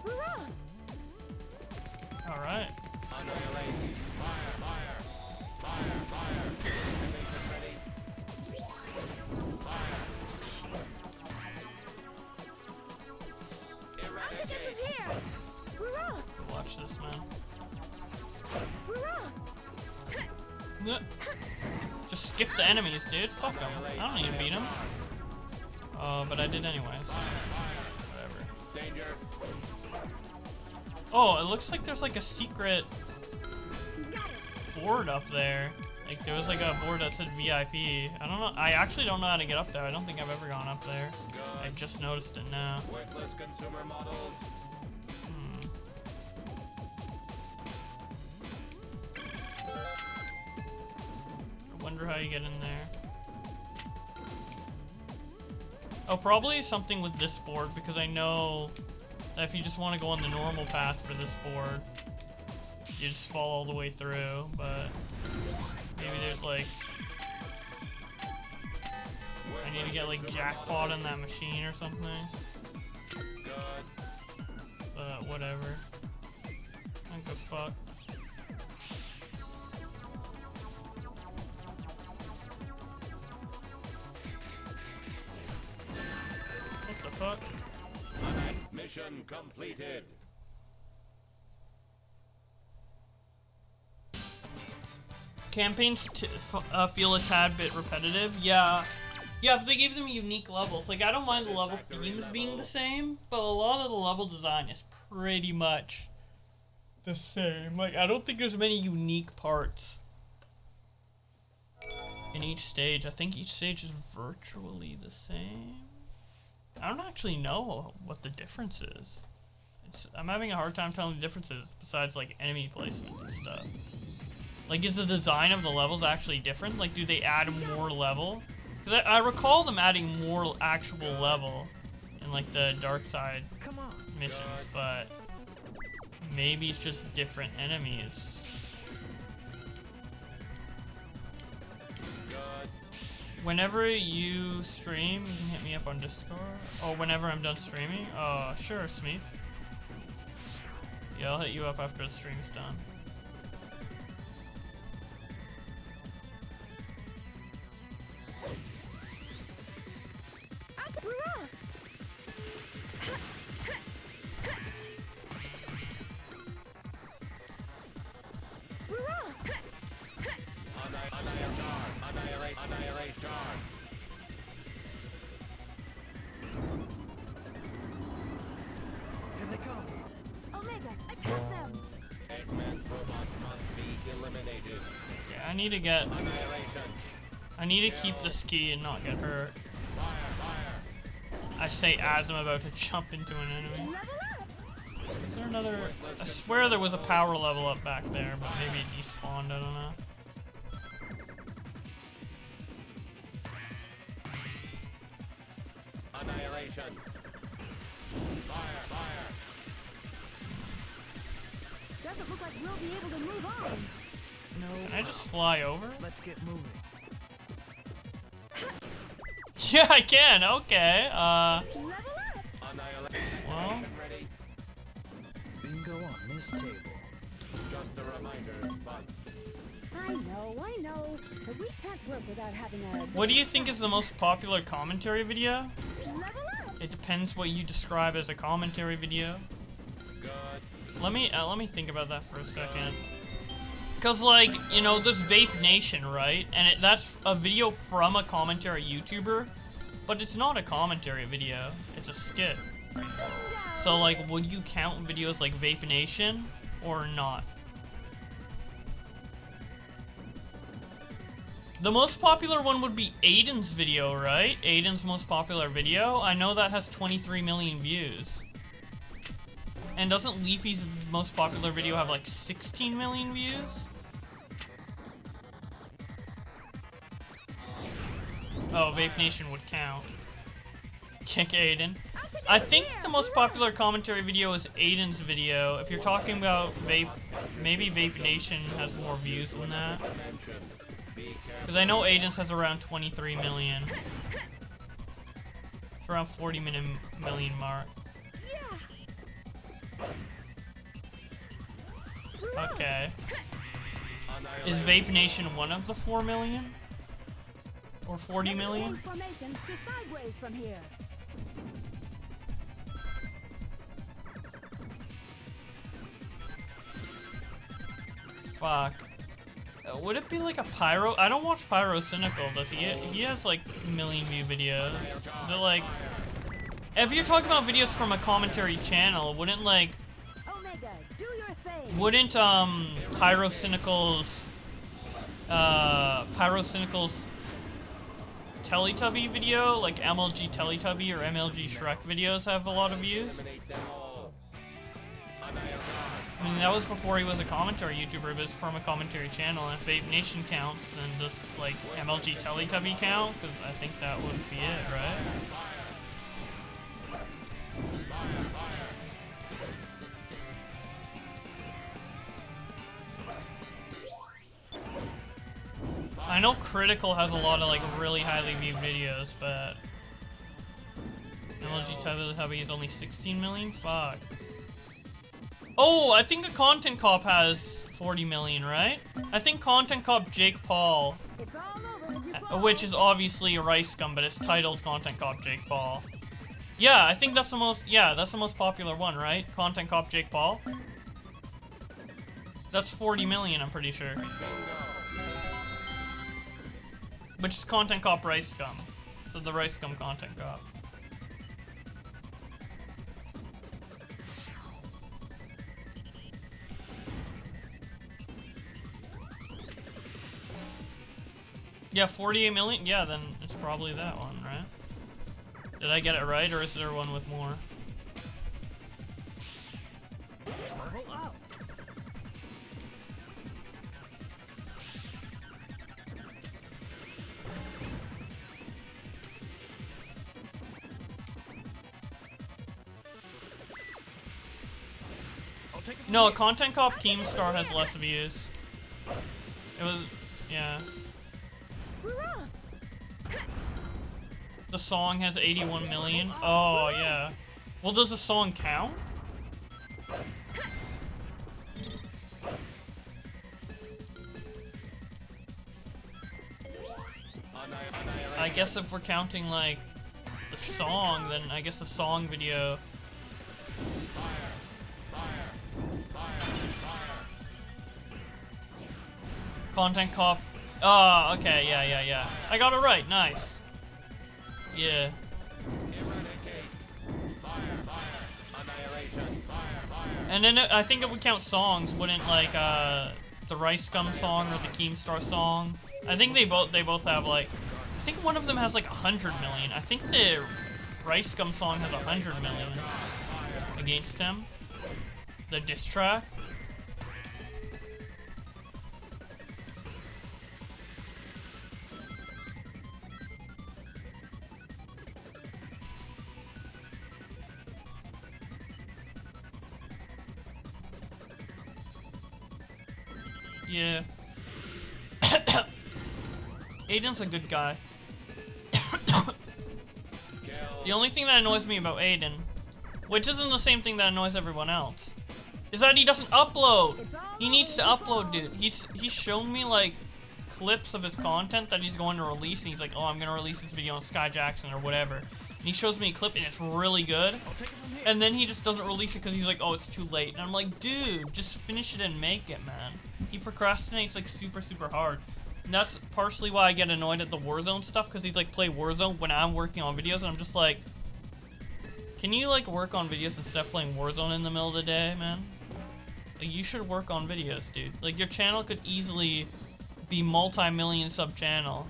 Hurrah! Alright. Annihilate. Fire, fire. Fire, fire. Animation ready. Fire. I can get Eradicate. from here. Hurrah! Watch this, man. Hurrah! Nuh. Just skip the enemies, dude. Fuck them. I don't need to beat them. But I did anyway, so... whatever. Danger. Oh, it looks like there's like a secret board up there. Like there was like a board that said VIP. I don't know. I actually don't know how to get up there. I don't think I've ever gone up there. I just noticed it now. Worthless consumer models. I wonder how you get in there. Oh, probably something with this board, because I know that if you just want to go on the normal path for this board, you just fall all the way through, but maybe there's like... I need to get like jackpot on that machine or something. But whatever. I don't give a fuck. What the fuck? Mission completed. Campaigns feel a tad bit repetitive. Yeah. Yeah, if they gave them unique levels. Like, I don't mind the level themes being the same, but a lot of the level design is pretty much the same. Like, I don't think there's many unique parts in each stage. I think each stage is virtually the same. I don't actually know what the difference is. I'm having a hard time telling the differences besides, like, enemy placement and stuff. Like, is the design of the levels actually different? Like, do they add more level? Because I recall them adding more actual level in, like, the dark side missions, but maybe it's just different enemies. Whenever you stream, you can hit me up on Discord. Oh, whenever I'm done streaming? Oh, sure, Smeeth. Yeah, I'll hit you up after the stream is done. Here they come. Omega, attack them! Eggman's robots must be eliminated. Yeah, I need to get... Annihilation. I need to keep this key and not get hurt. Fire, fire. I say as I'm about to jump into an enemy. Level up! Is there another... I swear there was a power level up back there, but maybe it despawned, I don't know. Annihilation. Fire, fire. Doesn't look like we'll be able to move on. Can I just fly over? Let's get moving. Yeah, I can, okay. Level up! Annihilation. Well. Ready. Bingo on this table. Just a reminder, but I know, but we can't work without having a... What do you think is the most popular commentary video? Level up! It depends what you describe as a commentary video. good. Let me think about that for a second. Cause like, you know, there's Vape Nation, right? And that's a video from a commentary YouTuber, but it's not a commentary video. It's a skit. So like, would you count videos like Vape Nation or not? The most popular one would be Aiden's video, right? Aiden's most popular video. I know that has 23 million views. And doesn't Leafy's most popular video have like 16 million views? Oh, Vape Nation would count. Kick Aiden. I think the most popular commentary video is Aiden's video. If you're talking about Vape, maybe Vape Nation has more views than that. Because I know Aiden's has around 23 million. It's around 40 million mark. Okay. Is Vape Nation one of the 4 million? Or 40 million? Information to sideways from here. Fuck. Would it be like a Pyro? I don't watch Pyro Cynical, does he? He has like million view videos. Is it like... If you're talking about videos from a commentary channel, wouldn't like... Omega, do your thing. Wouldn't Pyro Cynical's Teletubby video, like MLG Teletubby or MLG Shrek videos have a lot of views? I mean, that was before he was a commentary YouTuber, but it's from a commentary channel, and if Vape Nation counts, then does, like, MLG Teletubby count? Because I think that would be it, right? I know Critical has a lot of, like, really highly viewed videos, but... MLG Teletubby is only 16 million? Fuck. Oh, I think a Content Cop has 40 million, right? I think Content Cop Jake Paul, It's all over if you fall. which is obviously a Rice Gum, but it's titled Content Cop Jake Paul. Yeah, I think that's the most, that's the most popular one, right? Content Cop Jake Paul. That's 40 million, I'm pretty sure. Which is Content Cop Rice Gum. So the Rice Gum Content Cop. Yeah, 48 million? Yeah, then it's probably that one, right? Did I get it right, or is there one with more? No, Content Cop Keemstar has less views. It was, yeah. The song has 81 million. Oh, yeah. Well, does the song count? I guess if we're counting, like, the song, then I guess the song video... Content Cop... Oh, okay, yeah. I got it right, nice. Yeah. And then I think if we count songs, wouldn't like the Rice Gum song or the Keemstar song? I think they both have like, I think one of them has like 100 million. I think the Rice Gum song has 100 million against him. The diss track. Yeah. Aiden's a good guy. The only thing that annoys me about Aiden, which isn't the same thing that annoys everyone else, is that he doesn't upload. He needs to upload, dude. He's shown me like clips of his content that he's going to release, and he's like, oh, I'm gonna release this video on Sky Jackson or whatever. And he shows me a clip and it's really good. And then he just doesn't release it because he's like, oh, it's too late. And I'm like, dude, just finish it and make it, man. He procrastinates like super hard. And that's partially why I get annoyed at the Warzone stuff, because he's like, play Warzone when I'm working on videos, and I'm just like, can you like work on videos instead of playing Warzone in the middle of the day, man? Like, you should work on videos, dude. Like, your channel could easily be multi-million sub channel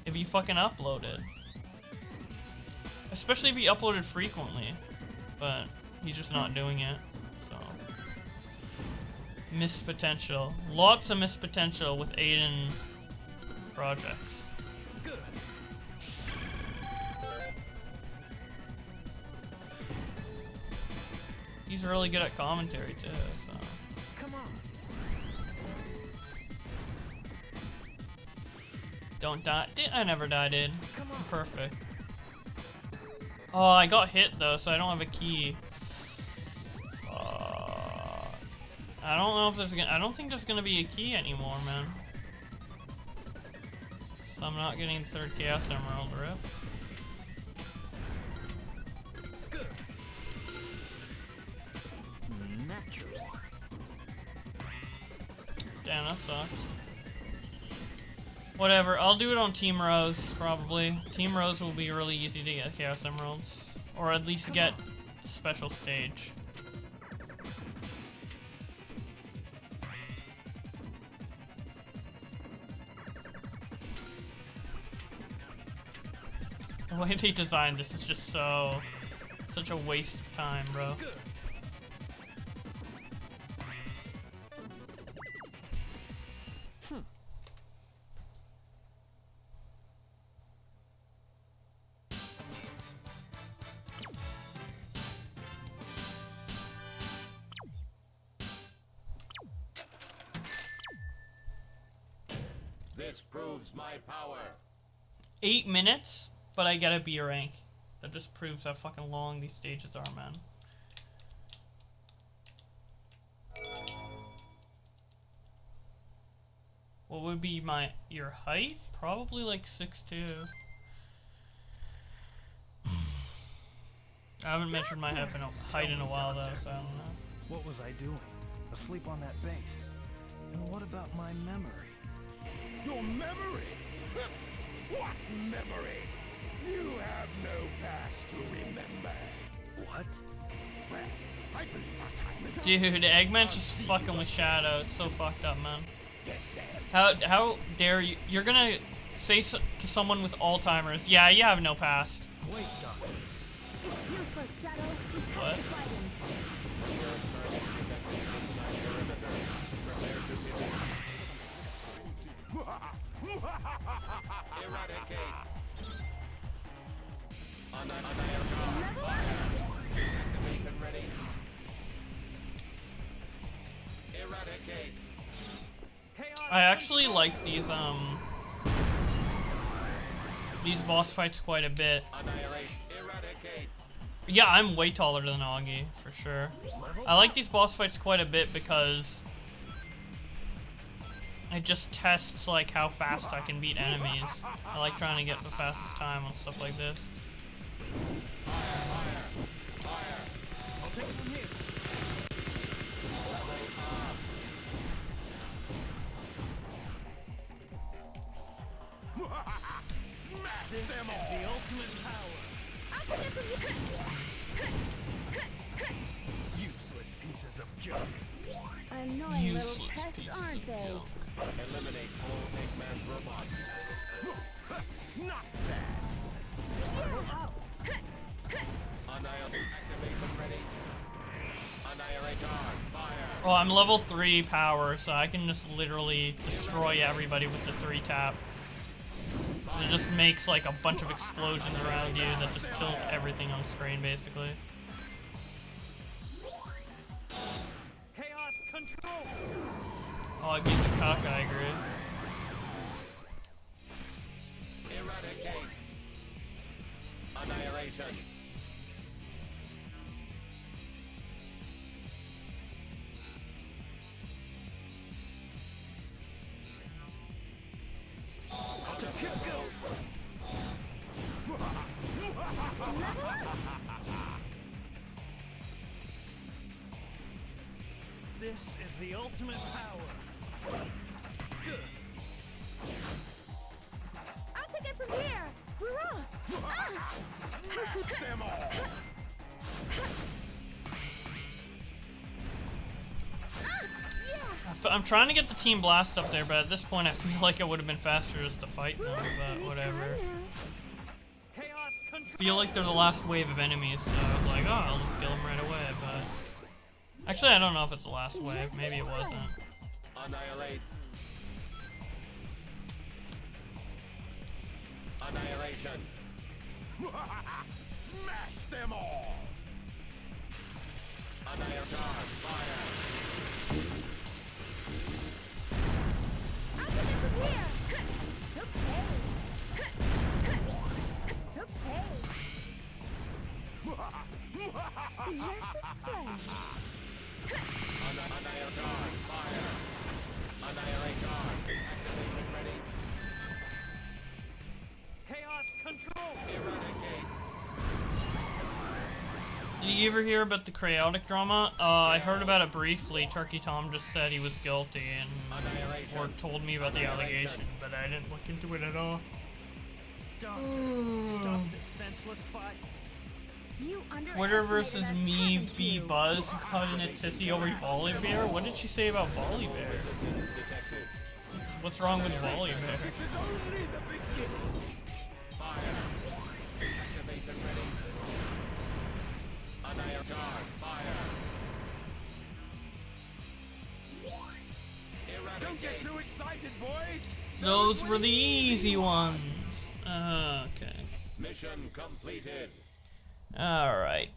if you fucking uploaded. Especially if you uploaded frequently. But He's just not doing it. So missed potential. Lots of missed potential with Aiden projects. He's really good at commentary too, so. Come on. Don't die. I never die, dude. I'm perfect. Oh, I got hit though, so I don't have a key. I don't know if there's I don't think there's gonna be a key anymore, man. So I'm not getting the third Chaos Emerald, rip. Damn, that sucks. Whatever, I'll do it on Team Rose, probably. Team Rose will be really easy to get Chaos Emeralds. Or at least get special stage. The way they designed this is just such a waste of time, bro. This proves my power. 8 minutes, but I get a B rank. That just proves how fucking long these stages are, man. What would be your height? Probably like 6'2". I haven't measured my height in a while though, so I don't know. What was I doing? Asleep on that base? And what about my memory? Your memory? What memory? You have no past to remember. What? Well, I believe our time is up. Dude, Eggman's just fucking with Shadow. It's so fucked up, man. Get them. How dare you? You're gonna say to someone with Alzheimer's, yeah, you have no past. Wait, Doctor. Useless, Shadow. What? Eradicate. Activation ready. Eradicate. I actually like these boss fights quite a bit. Annihilate. Eradicate. Yeah, I'm way taller than Augie, for sure. I like these boss fights quite a bit because it just tests like how fast I can beat enemies. I like trying to get the fastest time on stuff like this. I'll take it from here. Smash them all. The ultimate power. Useless pieces of junk. Annoying Useless little pests, pieces aren't of they? junk. Eliminate all Eggman's robots. Not bad. Annihilate. Activation ready. Annihilator. Fire. Well, I'm level 3 power, so I can just literally destroy everybody with the 3 tap. It just makes like a bunch of explosions around you that just kills everything on screen, basically. Chaos control. Augie's a cock, I agree. Eradicate. Annihilation. This is the ultimate power. I'll take it from here. Hurrah! Smash them all. I'm trying to get the Team Blast up there, but at this point I feel like it would have been faster just to fight them, but whatever. Chaos I feel like they're the last wave of enemies, so I was like, oh, I'll just kill them right away, Actually, I don't know if it's the last wave. Maybe it wasn't. Annihilate. Annihilation. Smash them all! Annihilation. Fire. I'm coming from here. Okay. Okay. Just as planned. Annihilation. Fire. Annihilation. Activation ready. Chaos control. Eradicate. Did you ever hear about the chaotic drama? I heard about it briefly. Turkey Tom just said he was guilty and or told me about the allegation, but I didn't look into it at all. Doctor, stop this senseless fight. You Twitter versus underestimated us, me haven't v you? Buzz who cut in a tissy over Volleybear? What did she say about Volleybear? Detected. What's wrong with Volleybear? This is only the beginning! Fire. Activation ready. Annihilation. Fire. Don't get Eradicate. too excited, boys! Those were the easy ones. Okay. Mission completed. Alright.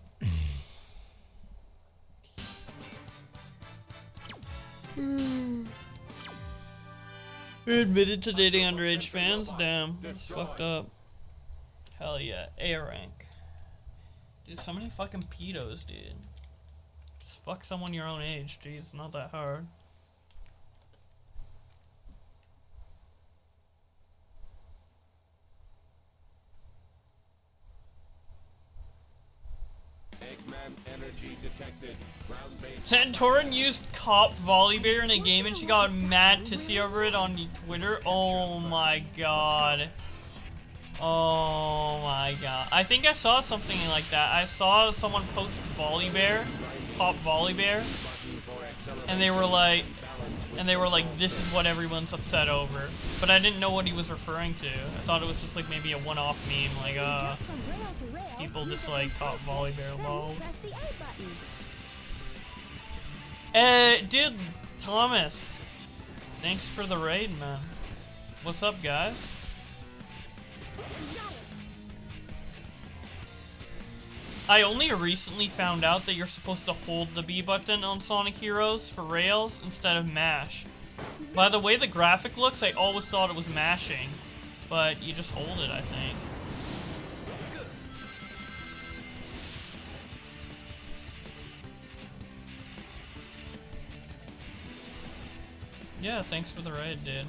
Admitted to dating underage fans? Damn, that's fucked up. Hell yeah, A rank. Dude, so many fucking pedos, dude. Just fuck someone your own age, jeez, it's not that hard. Eggman energy detected. Ground-based. Santorin used cop Volleybear in a game and she got mad to see over it on Twitter. Oh my god. Oh my god. I think I saw something like that. I saw someone post Volleybear, cop Volleybear, and they were like, this is what everyone's upset over. But I didn't know what he was referring to. I thought it was just like maybe a one-off meme, like From rail to rail, people you dislike can cop Volleybear, lol. press the A button. Dude, Thomas, thanks for the raid, man. What's up, guys? I only recently found out that you're supposed to hold the B button on Sonic Heroes for rails instead of mash. By the way the graphic looks, I always thought it was mashing, but you just hold it, I think. Yeah, thanks for the raid, dude.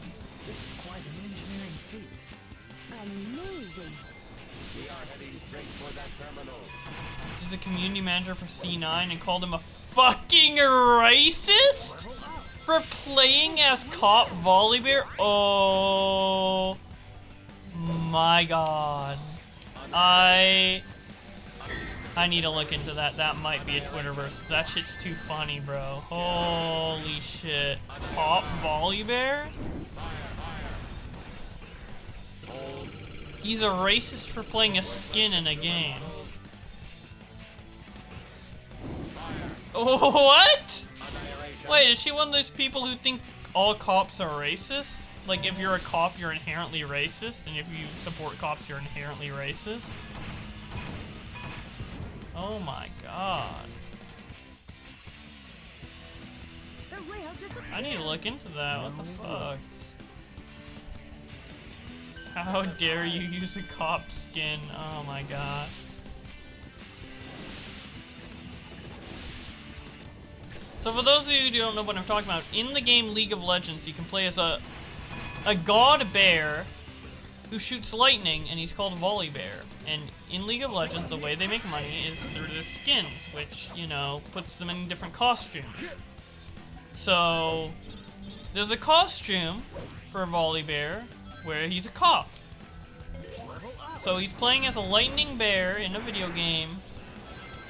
This is quite an engineering feat. Amazing. We are heading straight for that terminal. He's the community manager for C9 and called him a fucking racist for playing as cop Volleybear. Oh my god. I need to look into that. That might be a Twitterverse. That shit's too funny, bro. Holy shit. Cop Volleybear? He's a racist for playing a skin in a game. What? Wait, is she one of those people who think all cops are racist? Like, if you're a cop, you're inherently racist, and if you support cops, you're inherently racist? Oh my god. The rail disappeared. I need to look into that. What the fuck? How dare you use a cop skin? Oh my god. So for those of you who don't know what I'm talking about, in the game League of Legends, you can play as a god bear who shoots lightning, and he's called Volleybear. And in League of Legends, the way they make money is through their skins, which, you know, puts them in different costumes. So there's a costume for Volleybear where he's a cop. So he's playing as a lightning bear in a video game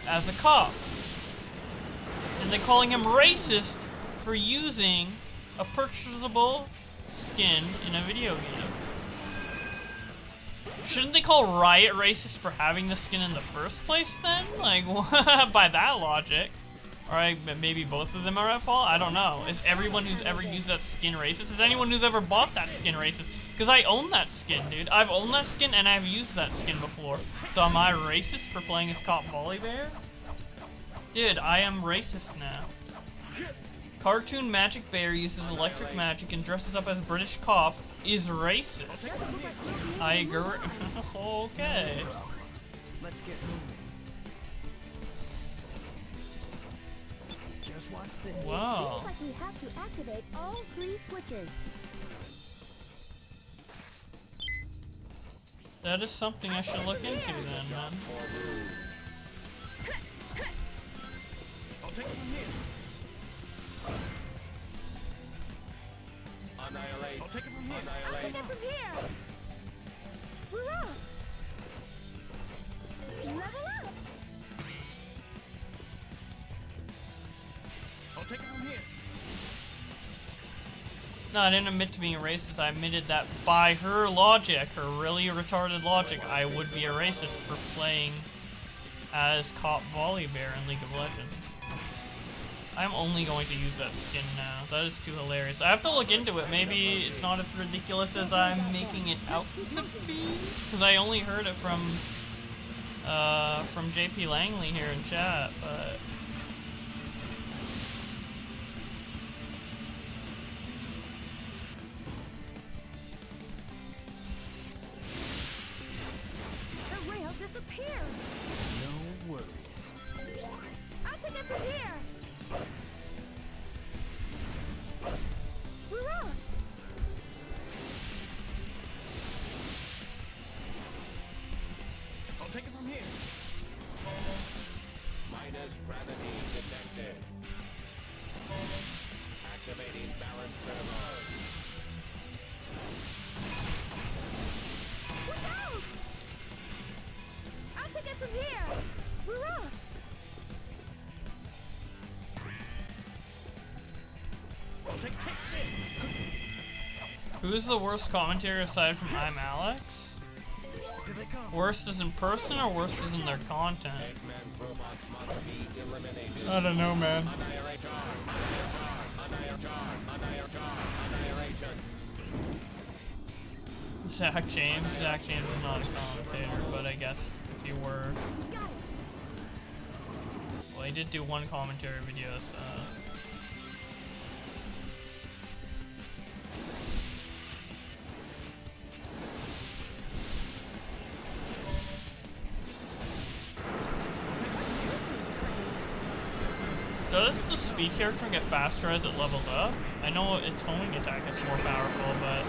as a cop. And they're calling him racist for using a purchasable skin in a video game. Shouldn't they call Riot racist for having the skin in the first place then? Like, by that logic. Or maybe both of them are at fault? I don't know. Is everyone who's ever used that skin racist? Is anyone who's ever bought that skin racist? Because I own that skin, dude. I've owned that skin and I've used that skin before. So am I racist for playing as Cop Volibear? Dude, I am racist now. Cartoon Magic Bear uses electric magic and dresses up as British cop is racist. I agree. Okay. Let's get moving. Just watch this. Wow. Seems like we have to activate all 3 switches. That is something I should look into then, man. I'll take it from here. Annihilate. I'll take it from here. Annihilate. Get from here! We're off! Level up! I'll take it from here. No, I didn't admit to being a racist. I admitted that by her logic, her really retarded logic, I would be a racist for playing as Cop Volibear in League of Legends. I'm only going to use that skin now. That is too hilarious. I have to look into it. Maybe it's not as ridiculous as I'm making it out to be. Because I only heard it from JP Langley here in chat, but... The rail disappeared! No worries. I'll take it from here! We're off! I'll take it from here. Minus gravity detected. Activating balance servo. Look out! I'll take it from here! We're off! I'll take this. Who's the worst commentator aside from I'm Alex? Here they come. Worst is in person or worst is in their content? Eggman robots must be eliminated. I don't know, man. Annihilation. Annihilation. Zach James. Zach James is not a commentator, but I guess if you were... Got it! Well, he did do one commentary video, so... Does the speed character get faster as it levels up? I know its homing attack is more powerful, but...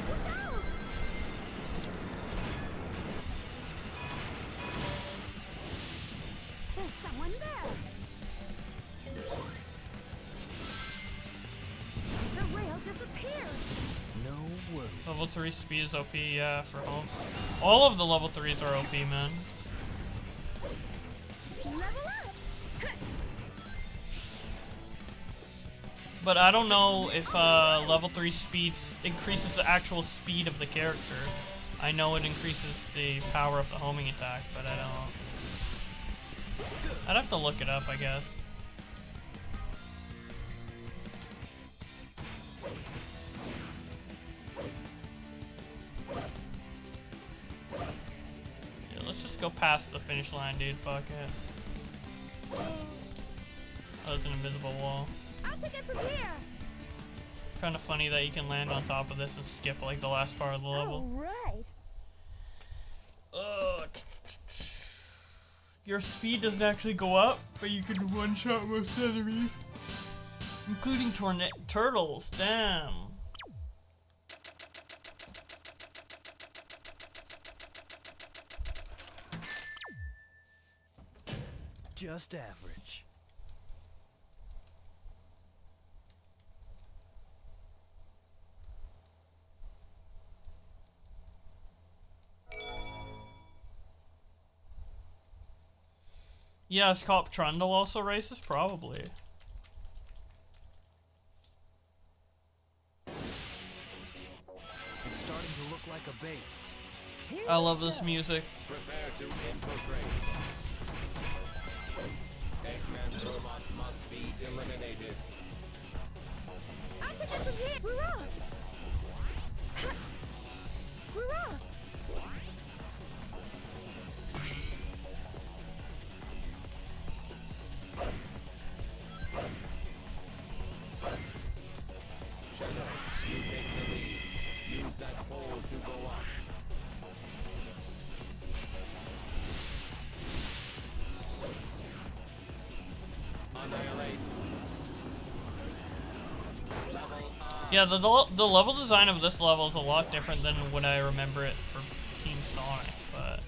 Look out! There's someone there! The rail disappeared! No worries. Level 3 speed is OP, yeah, for home. All of the level 3s are OP, man. Level up! But I don't know if level 3 speeds increases the actual speed of the character. I know it increases the power of the homing attack, but I don't... I'd have to look it up, I guess. Yeah, let's just go past the finish line, dude. Fuck it. Oh, there's an invisible wall. I'll take it from here! Kind of funny that you can land on top of this and skip like the last part of the level. Alright! Your speed doesn't actually go up, but you can one-shot most enemies, including turtles. Damn. Just average. Yeah, is Cop Trundle also racist? Probably. It's starting to look like a base. I love this music. Prepare to infiltrate. Eggman's robots must be eliminated. I can get from here. Hurrah! Hurrah! Shadow, you take the lead. Use that pole to go up. Annihilate. Level up. Yeah, the level design of this level is a lot different than when I remember it for Team Sonic, but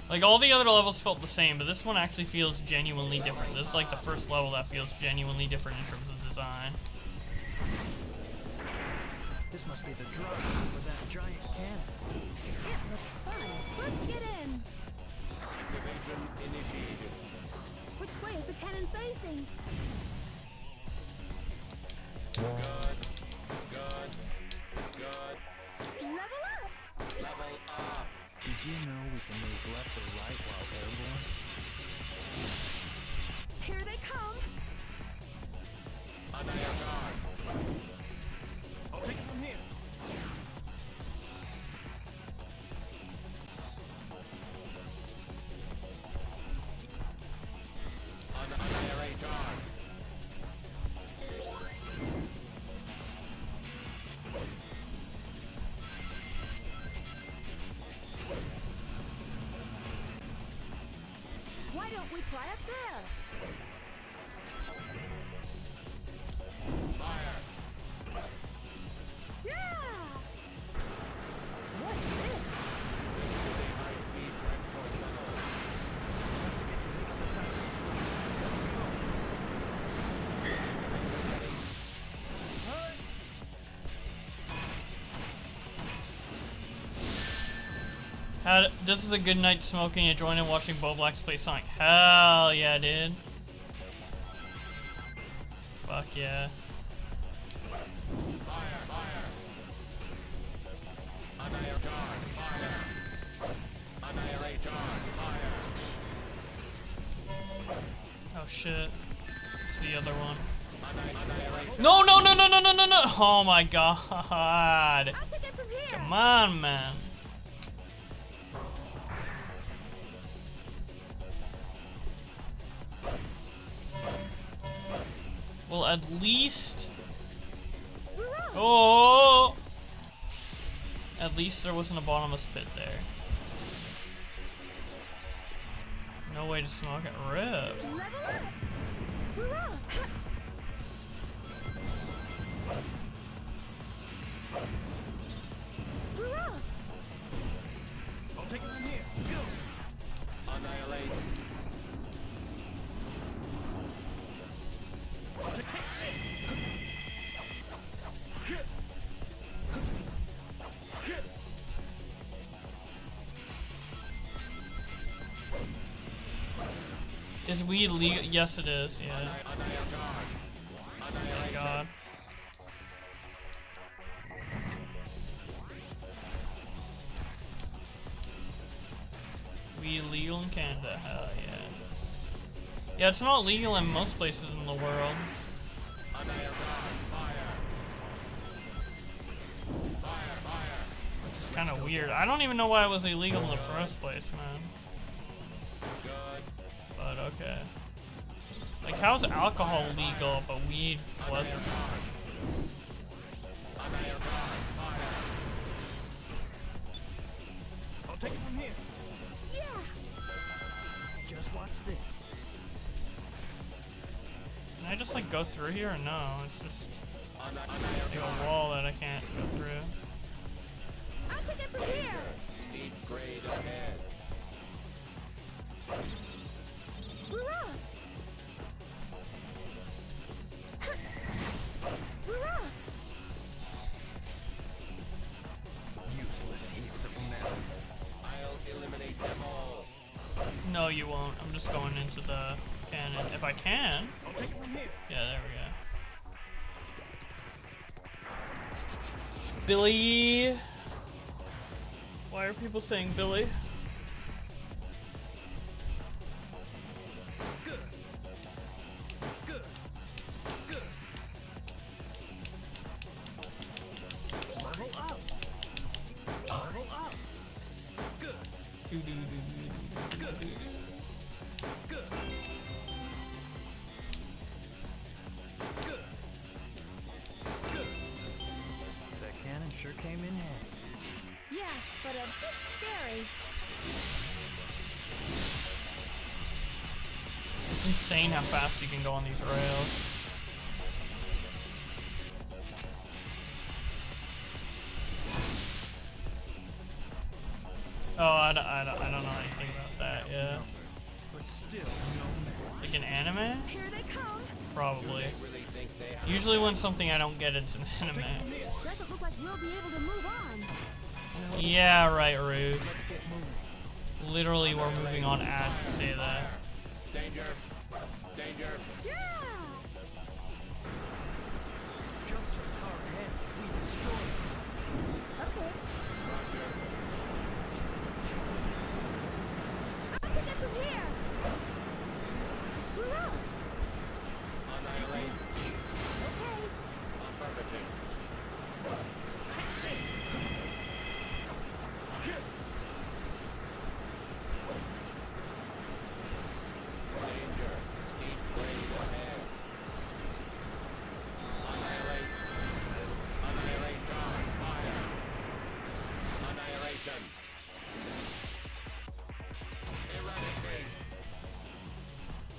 like all the other levels felt the same, but this one actually feels genuinely different. This is like the first level that feels genuinely different in terms of design. This must be the drop for that giant cannon. It looks fun. Let's get in. Activation initiated. Which way is the cannon facing? Good. Good. Good. Level up. Level up. Did you know we can move left or right while airborne? Here they come. Annihilate guard. I'll take it from here. Annihilate guard. Why don't we try up there? Fire. Yeah! What's this? This is a high-speed transport tunnel. This is a good night smoking and joining watching Bowblax play Sonic. Hell yeah, dude. Fuck yeah. Fire. Fire. Annihilate guard. Fire. Annihilate guard. Fire. Oh shit. It's the other one. Annihilate. No, no, no, no, no, no, no, no! Oh my god. I'll take it from here. Come on, man. Well, at least... Hurrah! Oh! At least there wasn't a bottomless pit there. No way to smoke it. Rip. Level up. Hurrah! Hurrah! I'll take it from here. Go. Annihilate. Is weed legal? Yes, it is. Yeah. Annihilate guard. Thank Annihilate. God. Weed legal in Canada? Hell yeah. Yeah, it's not legal in most places in the world. Annihilate guard. Fire. Fire. Fire. Which is kind of weird. I don't even know why it was illegal in the first place, man. Good. But okay. Like, how's alcohol legal, but weed wasn't? Annihilate guard. Fire. I'll take it from here. Yeah! Just watch this. Can I just like go through here or no? It's just Annihilate like a wall that I can't go through. I'll take it from here! Speed grade ahead. Hurrah! Hurrah! Useless heaps of metal. I'll eliminate them all. No, you won't. I'm just going into the cannon. If I can. I'll take it from here. Yeah, there we go. Billy. Why are people saying Billy? Level up. Level up. Good. Good. Good. Good. Good. That cannon sure came in handy. Yeah, but a bit scary. It's insane how fast you can go on these rails. Oh, I don't know anything about that, yeah. But still, no Like an anime? Here they come. Probably. Really think they have Usually when something I don't get, it's an anime. Doesn't look like we'll be able to move on. Yeah, right, Rouge. Let's get moving. Literally, we're moving on as you say that. danger. Danger. Yeah. Jump to the car ahead. We destroy it. Okay. Roger. I'll pick up from here. Hurrah. Annihilate. Okay. Affirmative. Danger. Keep grade ahead. Annihilate. Annihilation. Fire. Annihilation. Eradicate.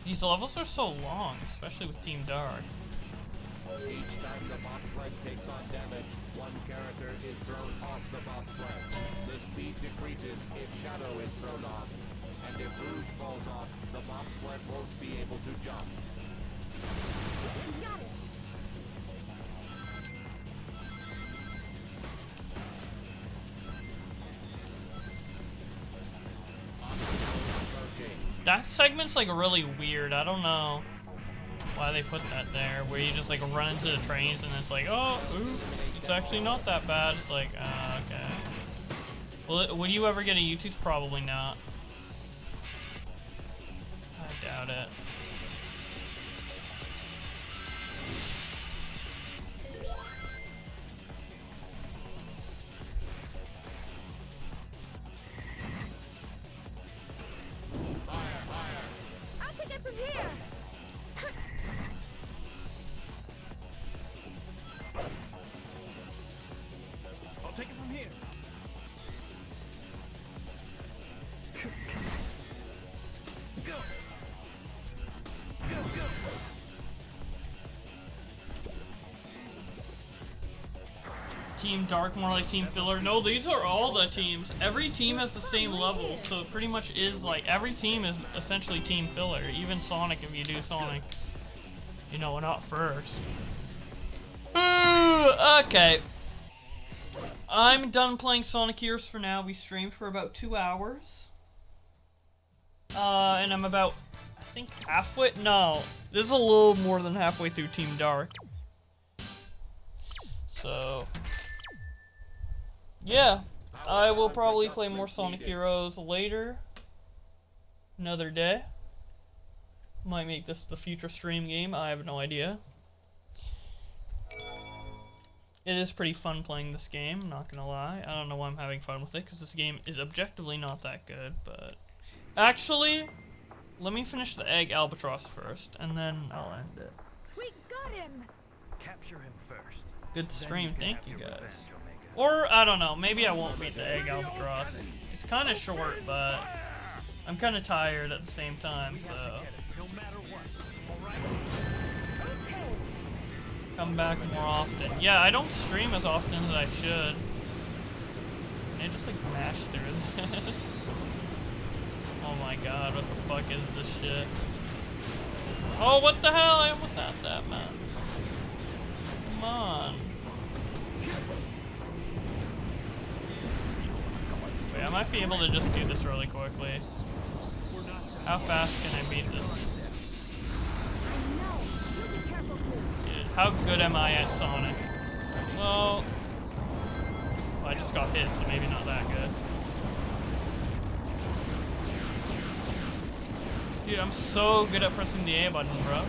These levels are so long, especially with Team Dark. Each time the bobsled takes on damage, one character is thrown off the bobsled. The speed decreases if Shadow is thrown off, and if Rouge falls off, the bobsled won't be able to jump. Got it. That segment's like really weird. I don't know why they put that there, where you just like run into the trains and it's like, oh, oops, it's actually not that bad. It's like, okay. Well, would you ever get a YouTube? Probably not. I doubt it. I'll pick it from here. I'll take it from here. Go. Go, go. Team Dark, more like Team Filler. No, these are all the teams. Every team has the same level, so it pretty much is like every team is essentially Team Filler. Even Sonic, if you do Sonic's, you know, not first. Okay. I'm done playing Sonic Heroes for now. We streamed for about 2 hours. And I'm about, I think, halfway. No, this is a little more than halfway through Team Dark. So, yeah, I will probably play more Sonic Heroes later. Another day. Might make this the future stream game. I have no idea. It is pretty fun playing this game, not gonna lie. I don't know why I'm having fun with it, because this game is objectively not that good, but... Actually, let me finish the egg albatross first, and then I'll end it. We got him. Capture him first. Good stream, Then thank can you have your guys. revenge, Omega. Or, I don't know, maybe I won't beat the egg albatross. It's kind of short, but I'm kind of tired at the same time, so... No matter what. All right. Come back more often. Yeah, I don't stream as often as I should. Can I just like mash through this? Oh my god, what the fuck is this shit? Oh, what the hell? I almost had that, man. Come on. Wait, I might be able to just do this really quickly. How fast can I beat this? I know. You be careful, too. Dude, how good am I at Sonic? Well, I just got hit, so maybe not that good. Dude, I'm so good at pressing the A button, bro.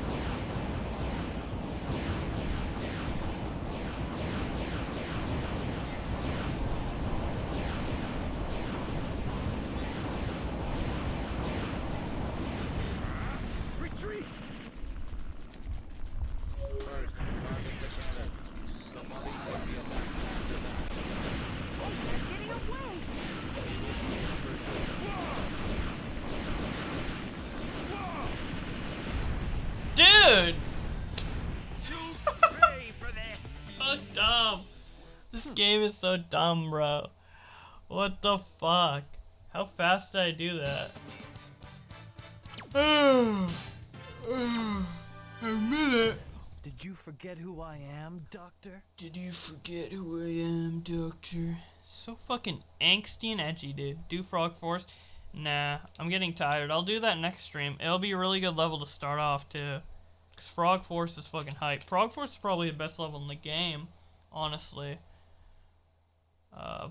Retreat! First, target the cannon. The body will be attacked after that. Getting away! Dude! Pay for this. So dumb. This game is so dumb, bro. What the fuck? How fast did I do that? A minute. Did you forget who I am, Doctor? Did you forget who I am, Doctor? So fucking angsty and edgy, dude. Do Frog Force? Nah, I'm getting tired. I'll do that next stream. It'll be a really good level to start off, too. Because Frog Force is fucking hype. Frog Force is probably the best level in the game, honestly.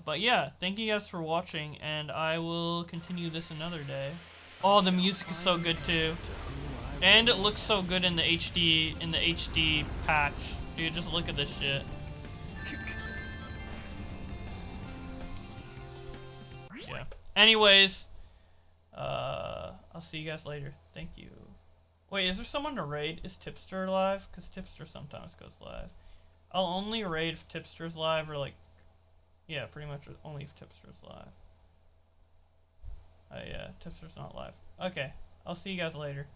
But yeah, thank you guys for watching, and I will continue this another day. Oh, the music is so good, too. And it looks so good in the HD patch. Dude, just look at this shit. Yeah. Anyways, I'll see you guys later. Thank you. Wait, is there someone to raid? Is Tipster live? Because Tipster sometimes goes live. I'll only raid if Tipster's live, or like, yeah, pretty much only if Tipster's live. Yeah, Tipster's not live. Okay, I'll see you guys later.